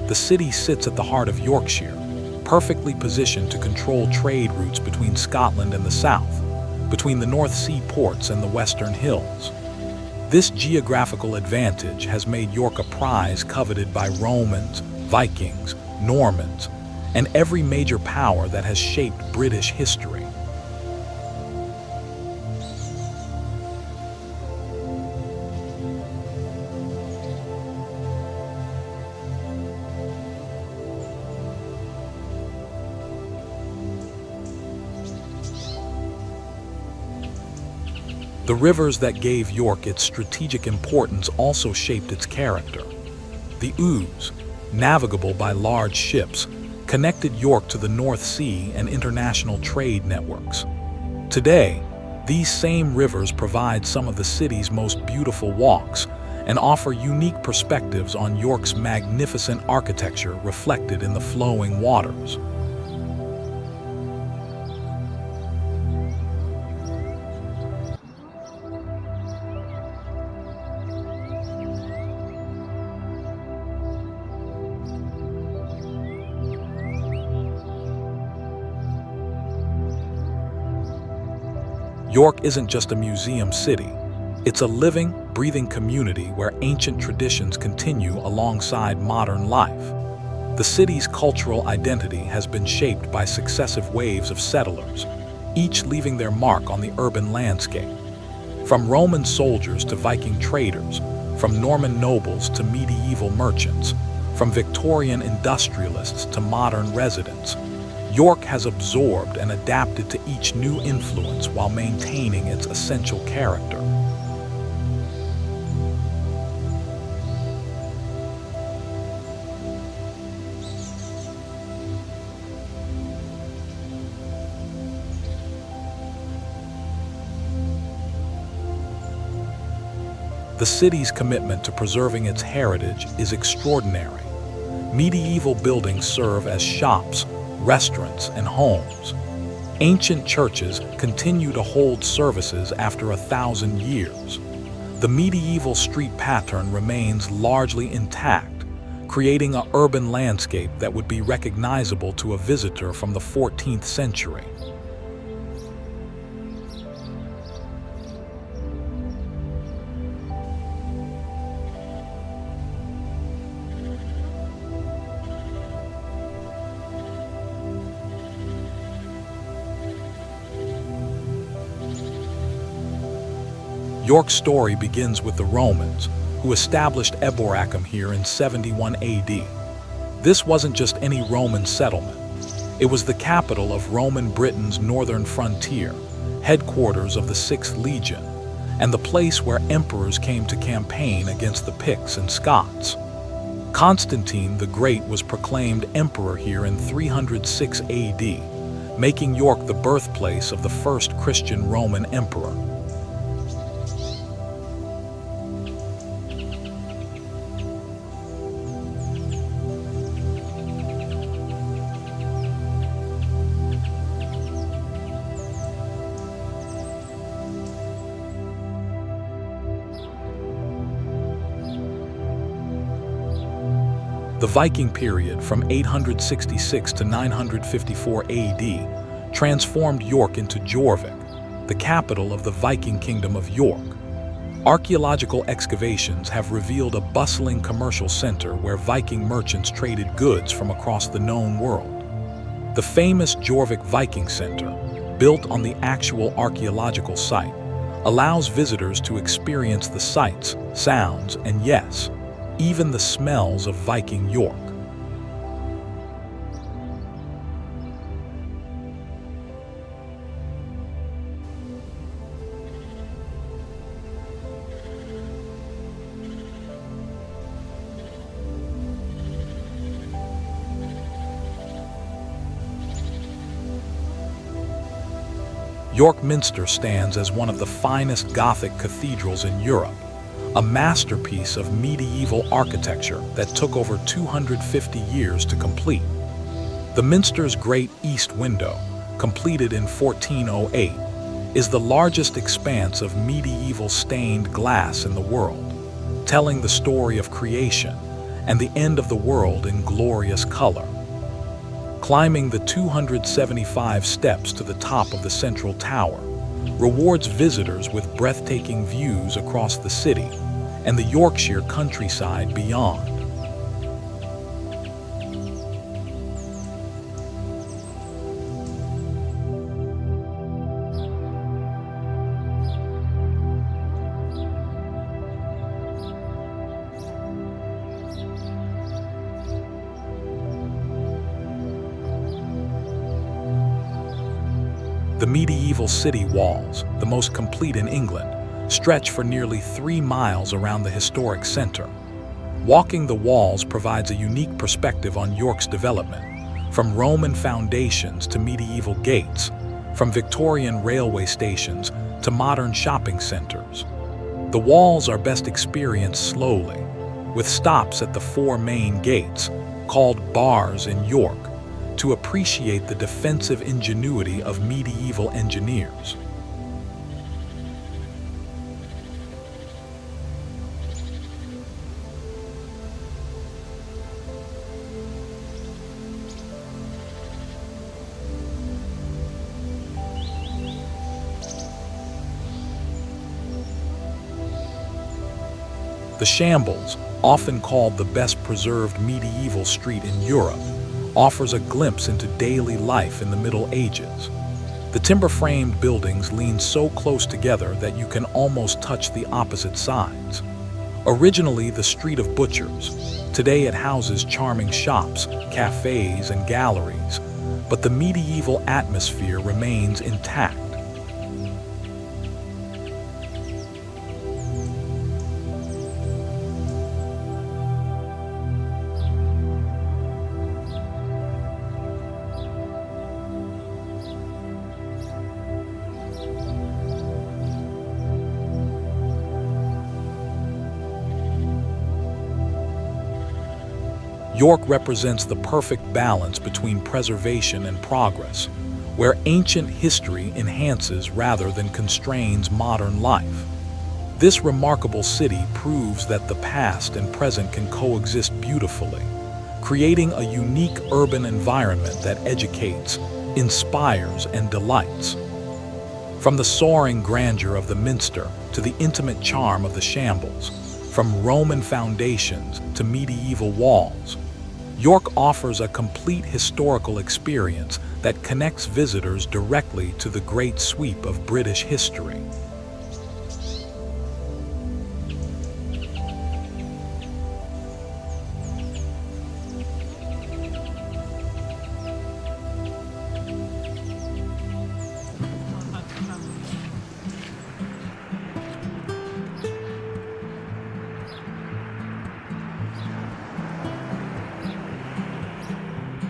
the city sits at the heart of Yorkshire, perfectly positioned to control trade routes between Scotland and the south, between the North Sea ports and the Western Hills. This geographical advantage has made York a prize coveted by Romans, Vikings, Normans, and every major power that has shaped British history. The rivers that gave York its strategic importance also shaped its character. The Ouse, navigable by large ships, connected York to the North Sea and international trade networks. Today, these same rivers provide some of the city's most beautiful walks and offer unique perspectives on York's magnificent architecture reflected in the flowing waters. York isn't just a museum city. It's a living, breathing community where ancient traditions continue alongside modern life. The city's cultural identity has been shaped by successive waves of settlers, each leaving their mark on the urban landscape. From Roman soldiers to Viking traders, from Norman nobles to medieval merchants, from Victorian industrialists to modern residents, York has absorbed and adapted to each new influence while maintaining its essential character. The city's commitment to preserving its heritage is extraordinary. Medieval buildings serve as shops, restaurants, and homes. Ancient churches continue to hold services after 1,000 years. The medieval street pattern remains largely intact, creating an urban landscape that would be recognizable to a visitor from the 14th century. York's story begins with the Romans, who established Embark here in 71 AD. This wasn't just any Roman settlement. It was the capital of Roman Britain's northern frontier, headquarters of the 6th Legion, and the place where emperors came to campaign against the Picts and Scots. Constantine the Great was proclaimed emperor here in 306 AD, making York the birthplace of the first Christian Roman emperor. The Viking period from 866 to 954 AD transformed York into Jorvik, the capital of the Viking kingdom of York. Archaeological excavations have revealed a bustling commercial center where Viking merchants traded goods from across the known world. The famous Jorvik Viking Center, built on the actual archaeological site, allows visitors to experience the sights, sounds, and yes, even the smells of Viking York. York Minster stands as one of the finest Gothic cathedrals in Europe, a masterpiece of medieval architecture that took over 250 years to complete. The Minster's Great East Window, completed in 1408, is the largest expanse of medieval stained glass in the world, telling the story of creation and the end of the world in glorious color. Climbing the 275 steps to the top of the central tower rewards visitors with breathtaking views across the city and the Yorkshire countryside beyond. The medieval city walls, the most complete in England, stretch for nearly 3 miles around the historic center. Walking the walls provides a unique perspective on York's development, from Roman foundations to medieval gates, from Victorian railway stations to modern shopping centers. The walls are best experienced slowly, with stops at the 4 main gates, called bars in York, to appreciate the defensive ingenuity of medieval engineers. The Shambles, often called the best preserved medieval street in Europe, offers a glimpse into daily life in the Middle Ages. The timber-framed buildings lean so close together that you can almost touch the opposite sides. Originally the Street of Butchers, today it houses charming shops, cafes, and galleries, but the medieval atmosphere remains intact. York represents the perfect balance between preservation and progress, where ancient history enhances rather than constrains modern life. This remarkable city proves that the past and present can coexist beautifully, creating a unique urban environment that educates, inspires, and delights. From the soaring grandeur of the Minster to the intimate charm of the Shambles, from Roman foundations to medieval walls, York offers a complete historical experience that connects visitors directly to the great sweep of British history.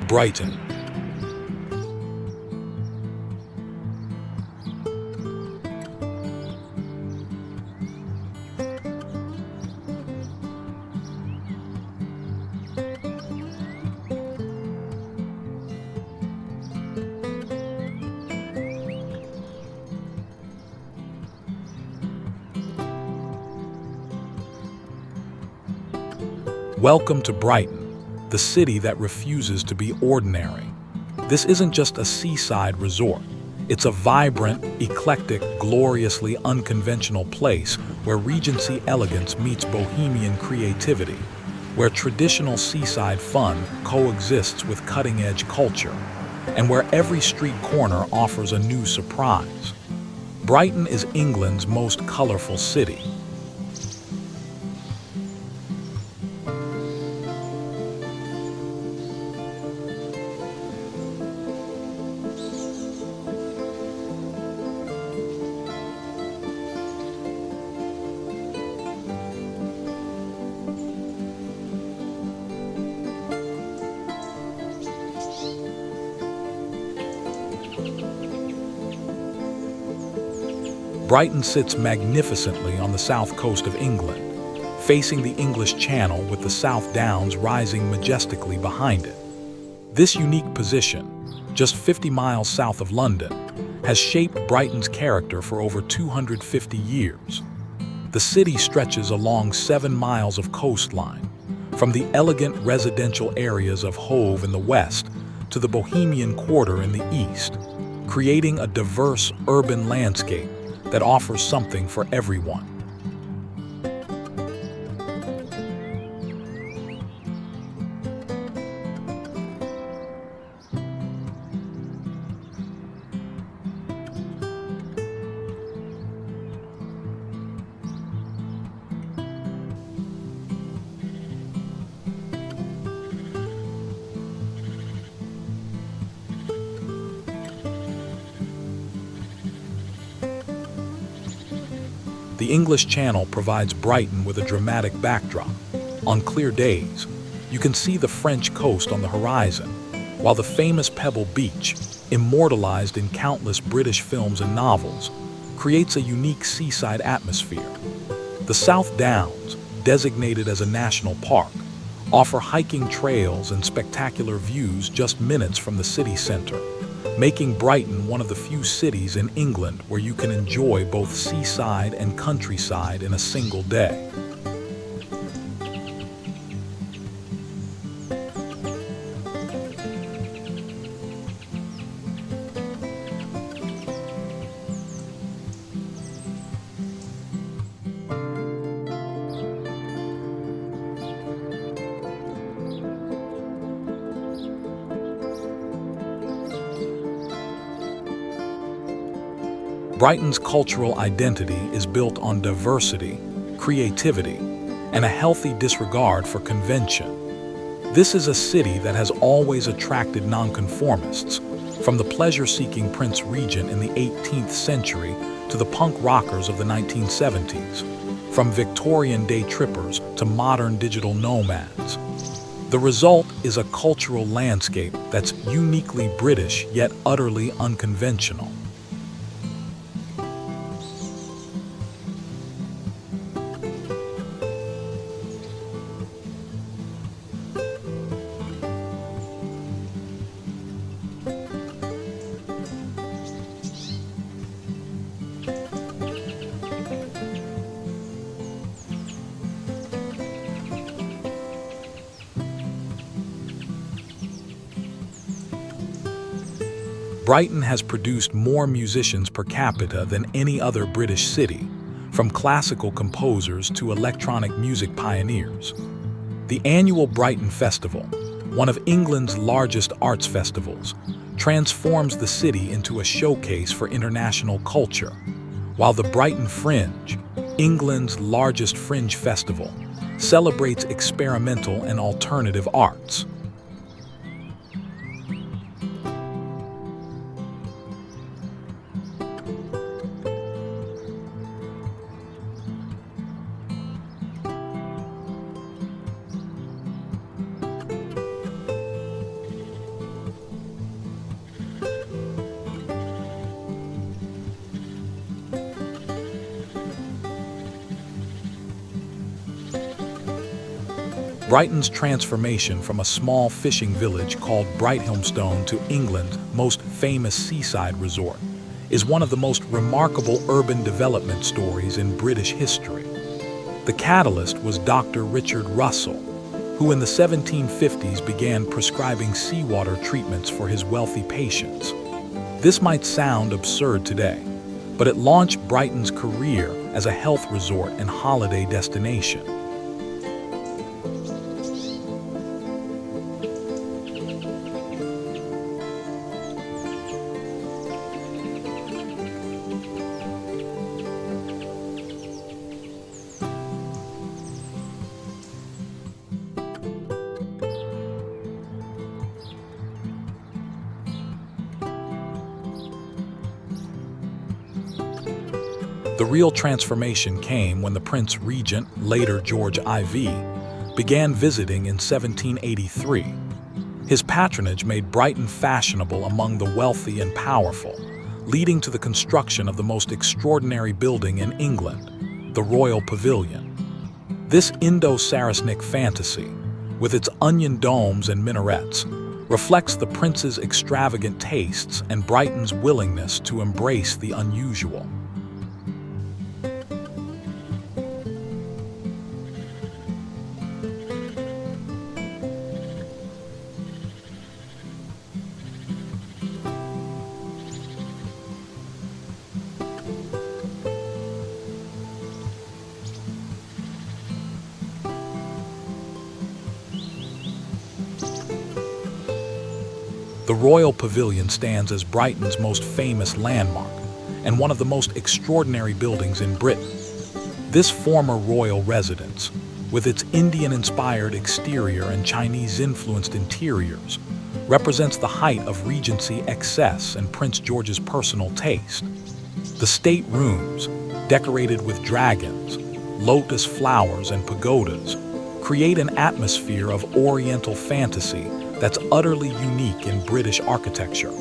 Brighton. Welcome to Brighton, the city that refuses to be ordinary. This isn't just a seaside resort. It's a vibrant, eclectic, gloriously unconventional place where Regency elegance meets bohemian creativity, where traditional seaside fun coexists with cutting-edge culture, and where every street corner offers a new surprise. Brighton is England's most colorful city. Brighton sits magnificently on the south coast of England, facing the English Channel with the South Downs rising majestically behind it. This unique position, just 50 miles south of London, has shaped Brighton's character for over 250 years. The city stretches along 7 miles of coastline, from the elegant residential areas of Hove in the west to the Bohemian Quarter in the east, creating a diverse urban landscape that offers something for everyone. The English Channel provides Brighton with a dramatic backdrop. On clear days, you can see the French coast on the horizon, while the famous Pebble Beach, immortalized in countless British films and novels, creates a unique seaside atmosphere. The South Downs, designated as a national park, offer hiking trails and spectacular views just minutes from the city center, making Brighton one of the few cities in England where you can enjoy both seaside and countryside in a single day. Brighton's cultural identity is built on diversity, creativity, and a healthy disregard for convention. This is a city that has always attracted nonconformists, from the pleasure-seeking Prince Regent in the 18th century to the punk rockers of the 1970s, from Victorian day trippers to modern digital nomads. The result is a cultural landscape that's uniquely British yet utterly unconventional. Brighton has produced more musicians per capita than any other British city, from classical composers to electronic music pioneers. The annual Brighton Festival, one of England's largest arts festivals, transforms the city into a showcase for international culture, while the Brighton Fringe, England's largest fringe festival, celebrates experimental and alternative arts. Brighton's transformation from a small fishing village called Brighthelmstone to England's most famous seaside resort is one of the most remarkable urban development stories in British history. The catalyst was Dr. Richard Russell, who in the 1750s began prescribing seawater treatments for his wealthy patients. This might sound absurd today, but it launched Brighton's career as a health resort and holiday destination. The real transformation came when the Prince Regent, later George IV, began visiting in 1783. His patronage made Brighton fashionable among the wealthy and powerful, leading to the construction of the most extraordinary building in England, the Royal Pavilion. This Indo-Saracenic fantasy, with its onion domes and minarets, reflects the prince's extravagant tastes and Brighton's willingness to embrace the unusual. The Royal Pavilion stands as Brighton's most famous landmark and one of the most extraordinary buildings in Britain. This former royal residence, with its Indian-inspired exterior and Chinese-influenced interiors, represents the height of Regency excess and Prince George's personal taste. The state rooms, decorated with dragons, lotus flowers, and pagodas, create an atmosphere of Oriental fantasy that's utterly unique in British architecture.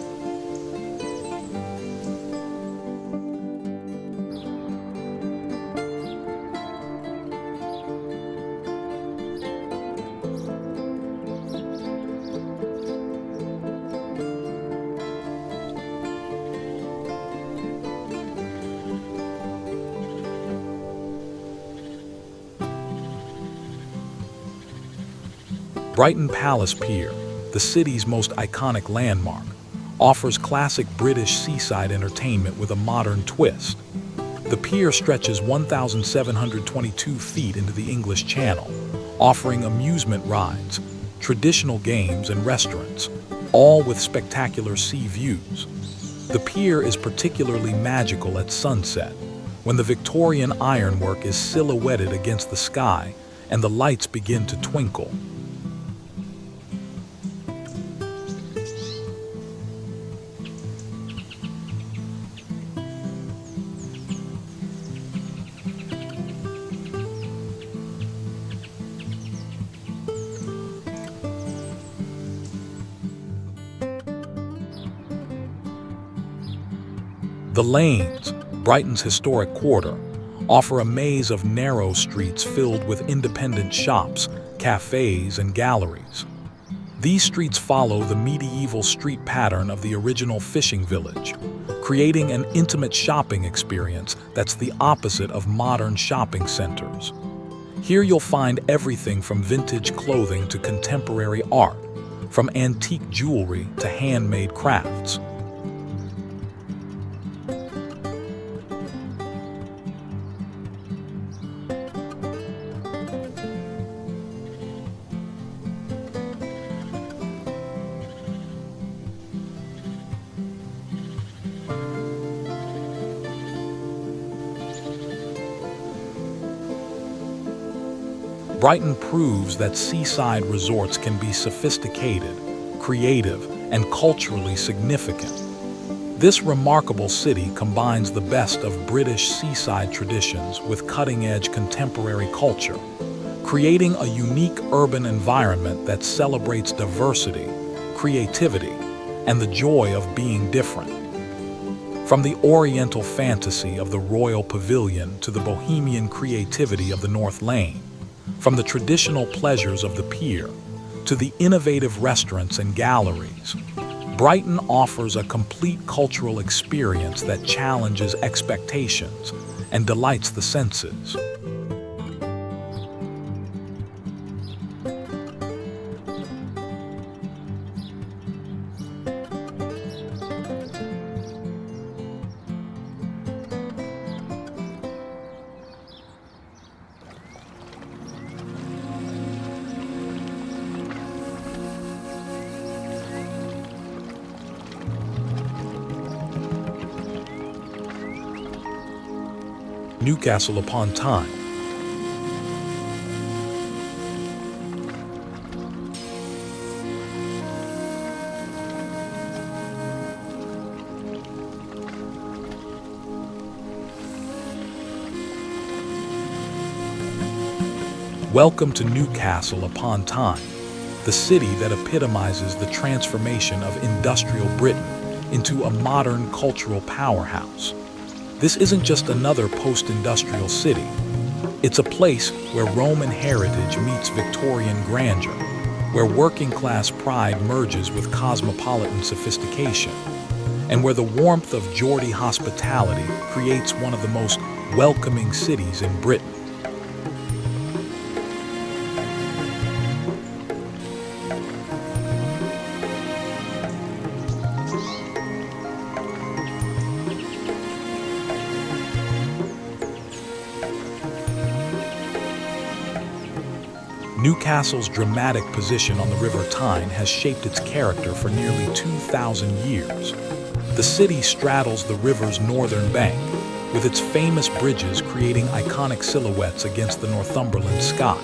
Brighton Palace Pier, the city's most iconic landmark, offers classic British seaside entertainment with a modern twist. The pier stretches 1,722 feet into the English Channel, offering amusement rides, traditional games, and restaurants, all with spectacular sea views. The pier is particularly magical at sunset, when the Victorian ironwork is silhouetted against the sky and the lights begin to twinkle. The lanes, Brighton's historic quarter, offer a maze of narrow streets filled with independent shops, cafes, and galleries. These streets follow the medieval street pattern of the original fishing village, creating an intimate shopping experience that's the opposite of modern shopping centers. Here you'll find everything from vintage clothing to contemporary art, from antique jewelry to handmade crafts. Brighton proves that seaside resorts can be sophisticated, creative, and culturally significant. This remarkable city combines the best of British seaside traditions with cutting-edge contemporary culture, creating a unique urban environment that celebrates diversity, creativity, and the joy of being different. From the Oriental fantasy of the Royal Pavilion to the bohemian creativity of the North Lane, from the traditional pleasures of the pier to the innovative restaurants and galleries, Brighton offers a complete cultural experience that challenges expectations and delights the senses. Newcastle upon Tyne. Welcome to Newcastle upon Tyne, the city that epitomizes the transformation of industrial Britain into a modern cultural powerhouse. This isn't just another post-industrial city. It's a place where Roman heritage meets Victorian grandeur, where working-class pride merges with cosmopolitan sophistication, and where the warmth of Geordie hospitality creates one of the most welcoming cities in Britain. Newcastle's dramatic position on the River Tyne has shaped its character for nearly 2,000 years. The city straddles the river's northern bank, with its famous bridges creating iconic silhouettes against the Northumberland sky.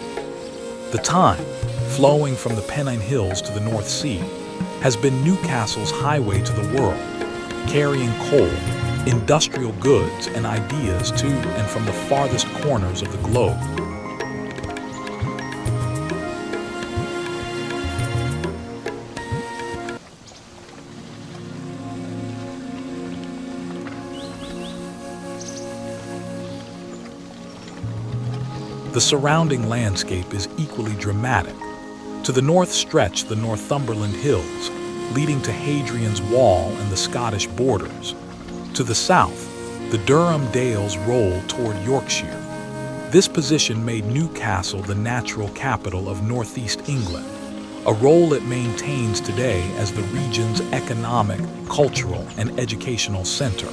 The Tyne, flowing from the Pennine Hills to the North Sea, has been Newcastle's highway to the world, carrying coal, industrial goods and ideas to and from the farthest corners of the globe. The surrounding landscape is equally dramatic. To the north stretch the Northumberland Hills, leading to Hadrian's Wall and the Scottish borders. To the south, the Durham Dales roll toward Yorkshire. This position made Newcastle the natural capital of northeast England, a role it maintains today as the region's economic, cultural, and educational center.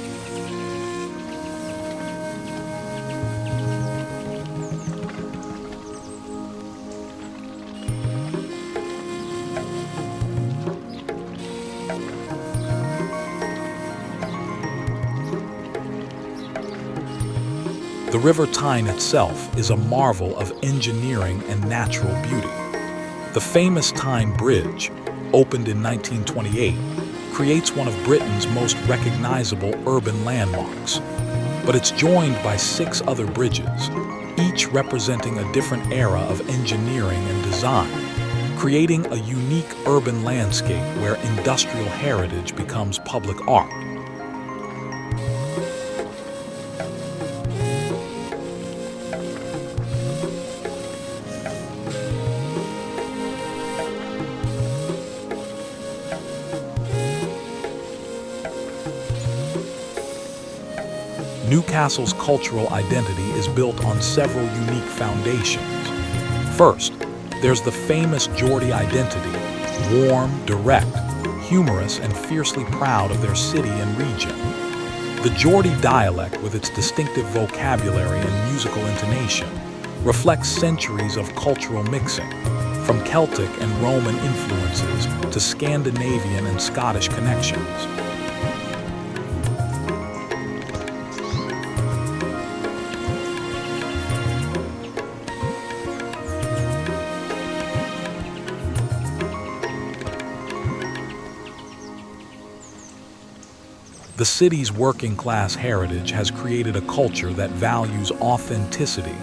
The River Tyne itself is a marvel of engineering and natural beauty. The famous Tyne Bridge, opened in 1928, creates one of Britain's most recognizable urban landmarks. But it's joined by 6 other bridges, each representing a different era of engineering and design, creating a unique urban landscape where industrial heritage becomes public art. Newcastle's cultural identity is built on several unique foundations. First, there's the famous Geordie identity, warm, direct, humorous, and fiercely proud of their city and region. The Geordie dialect, with its distinctive vocabulary and musical intonation, reflects centuries of cultural mixing, from Celtic and Roman influences to Scandinavian and Scottish connections. The city's working-class heritage has created a culture that values authenticity,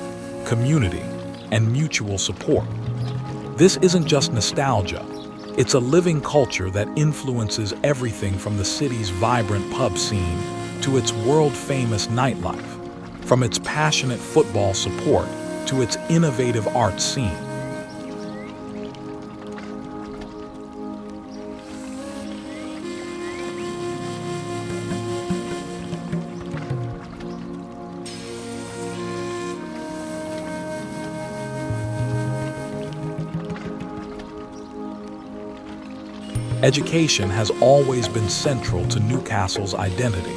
community, and mutual support. This isn't just nostalgia. It's a living culture that influences everything from the city's vibrant pub scene to its world-famous nightlife, from its passionate football support to its innovative art scene. Education has always been central to Newcastle's identity.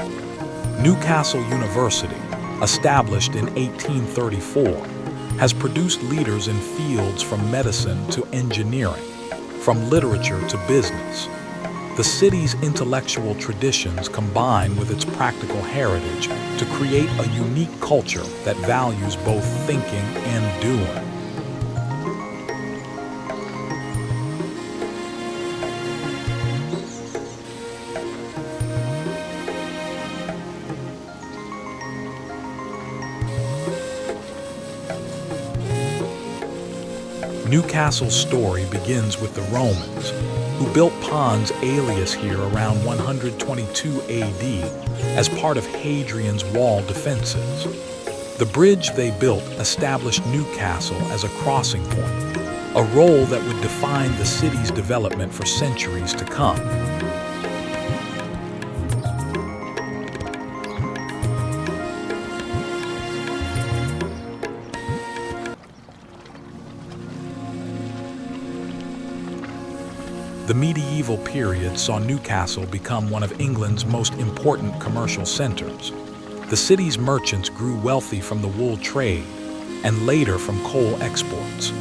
Newcastle University, established in 1834, has produced leaders in fields from medicine to engineering, from literature to business. The city's intellectual traditions combine with its practical heritage to create a unique culture that values both thinking and doing. Newcastle's story begins with the Romans, who built Pons Aelius here around 122 AD as part of Hadrian's Wall defenses. The bridge they built established Newcastle as a crossing point, a role that would define the city's development for centuries to come. The medieval period saw Newcastle become one of England's most important commercial centers. The city's merchants grew wealthy from the wool trade and later from coal exports.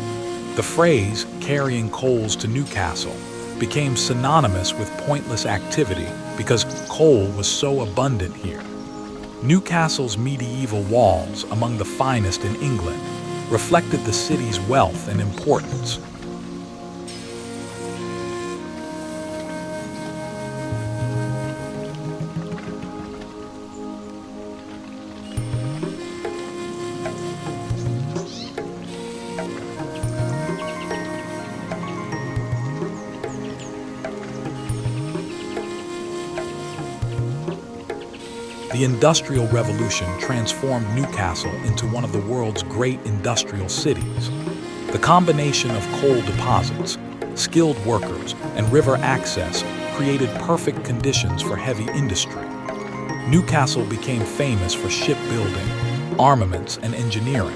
The phrase, carrying coals to Newcastle, became synonymous with pointless activity because coal was so abundant here. Newcastle's medieval walls, among the finest in England, reflected the city's wealth and importance. The Industrial Revolution transformed Newcastle into one of the world's great industrial cities. The combination of coal deposits, skilled workers, and river access created perfect conditions for heavy industry. Newcastle became famous for shipbuilding, armaments, and engineering.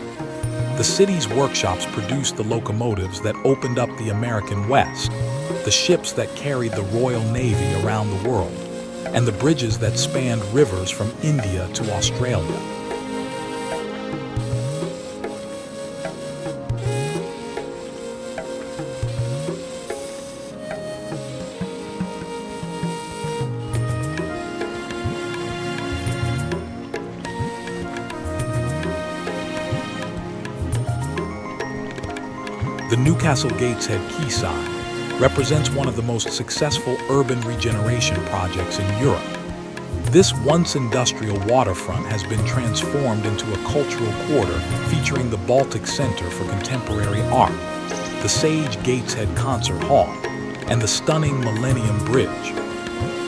The city's workshops produced the locomotives that opened up the American West, the ships that carried the Royal Navy around the world, and the bridges that spanned rivers from India to Australia. The Newcastle Gateshead quayside represents one of the most successful urban regeneration projects in Europe. This once industrial waterfront has been transformed into a cultural quarter featuring the Baltic Center for Contemporary Art, the Sage Gateshead Concert Hall, and the stunning Millennium Bridge.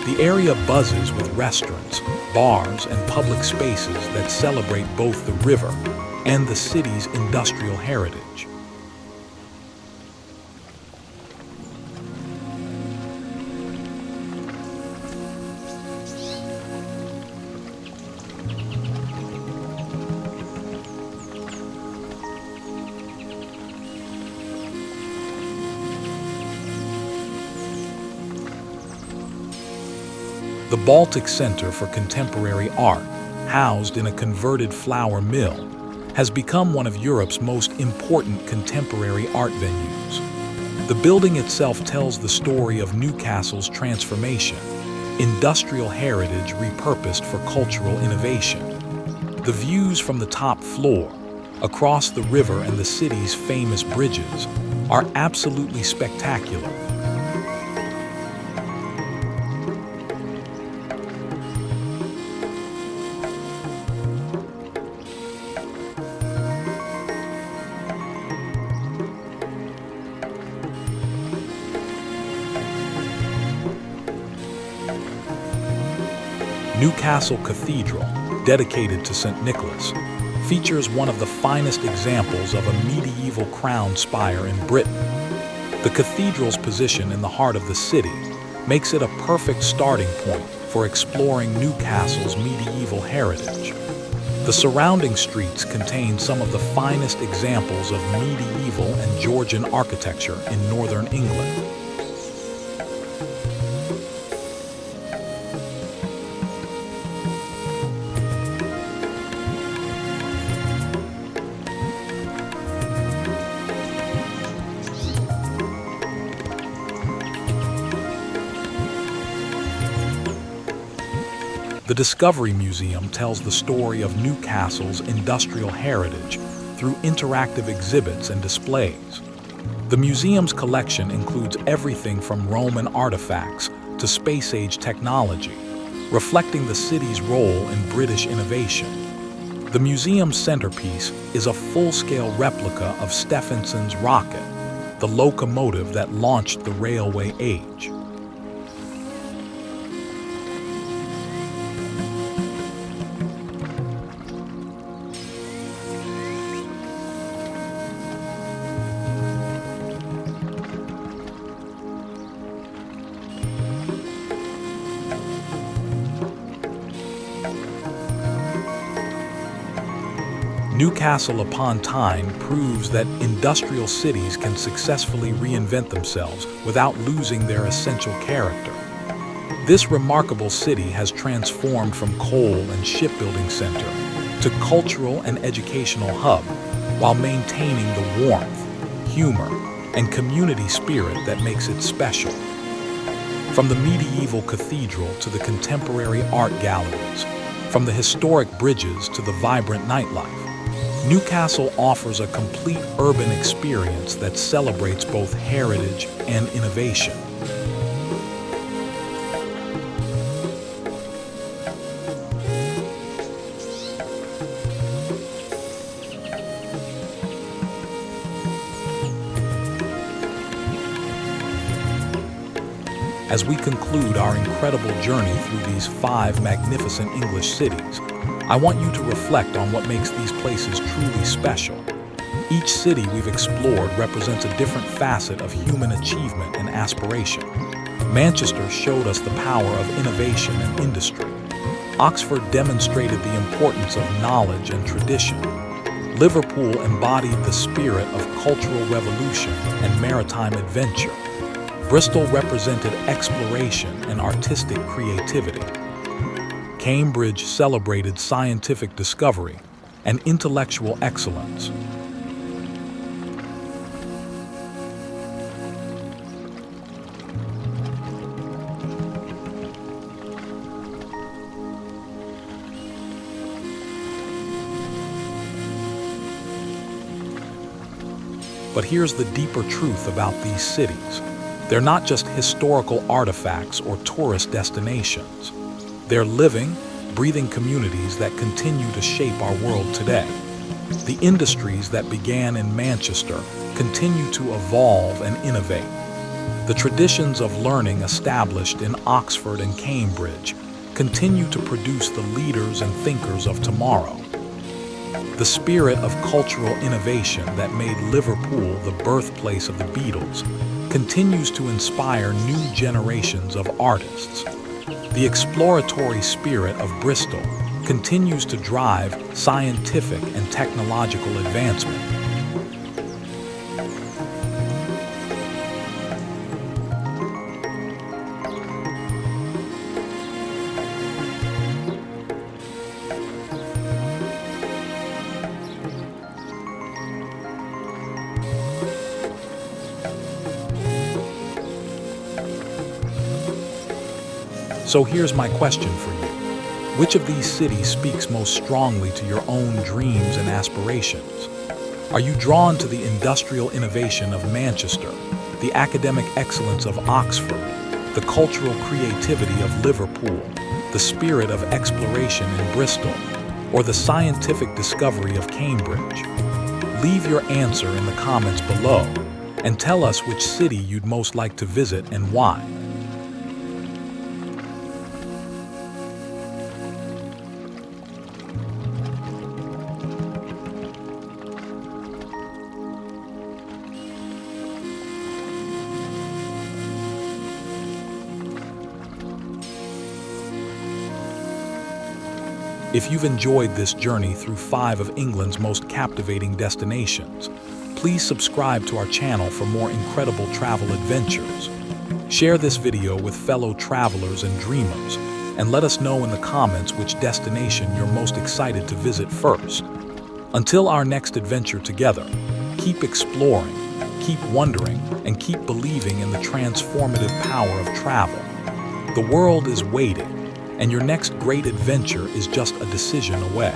The area buzzes with restaurants, bars, and public spaces that celebrate both the river and the city's industrial heritage. The Baltic Center for Contemporary Art, housed in a converted flour mill, has become one of Europe's most important contemporary art venues. The building itself tells the story of Newcastle's transformation, industrial heritage repurposed for cultural innovation. The views from the top floor, across the river and the city's famous bridges, are absolutely spectacular. Newcastle Cathedral, dedicated to St Nicholas, features one of the finest examples of a medieval crown spire in Britain. The cathedral's position in the heart of the city makes it a perfect starting point for exploring Newcastle's medieval heritage. The surrounding streets contain some of the finest examples of medieval and Georgian architecture in northern England. The Discovery Museum tells the story of Newcastle's industrial heritage through interactive exhibits and displays. The museum's collection includes everything from Roman artifacts to space-age technology, reflecting the city's role in British innovation. The museum's centerpiece is a full-scale replica of Stephenson's rocket, the locomotive that launched the railway age. Newcastle upon Tyne proves that industrial cities can successfully reinvent themselves without losing their essential character. This remarkable city has transformed from coal and shipbuilding center to cultural and educational hub while maintaining the warmth, humor, and community spirit that makes it special. From the medieval cathedral to the contemporary art galleries, from the historic bridges to the vibrant nightlife, Newcastle offers a complete urban experience that celebrates both heritage and innovation. As we conclude our incredible journey through these 5 magnificent English cities, I want you to reflect on what makes these places truly special. Each city we've explored represents a different facet of human achievement and aspiration. Manchester showed us the power of innovation and industry. Oxford demonstrated the importance of knowledge and tradition. Liverpool embodied the spirit of cultural revolution and maritime adventure. Bristol represented exploration and artistic creativity. Cambridge celebrated scientific discovery and intellectual excellence. But here's the deeper truth about these cities. They're not just historical artifacts or tourist destinations. They're living, breathing communities that continue to shape our world today. The industries that began in Manchester continue to evolve and innovate. The traditions of learning established in Oxford and Cambridge continue to produce the leaders and thinkers of tomorrow. The spirit of cultural innovation that made Liverpool the birthplace of the Beatles continues to inspire new generations of artists. The exploratory spirit of Bristol continues to drive scientific and technological advancement. So here's my question for you. Which of these cities speaks most strongly to your own dreams and aspirations? Are you drawn to the industrial innovation of Manchester, the academic excellence of Oxford, the cultural creativity of Liverpool, the spirit of exploration in Bristol, or the scientific discovery of Cambridge? Leave your answer in the comments below and tell us which city you'd most like to visit and why. If you've enjoyed this journey through 5 of England's most captivating destinations, please subscribe to our channel for more incredible travel adventures. Share this video with fellow travelers and dreamers, and let us know in the comments which destination you're most excited to visit first. Until our next adventure together, keep exploring, keep wondering, and keep believing in the transformative power of travel. The world is waiting, and your next great adventure is just a decision away.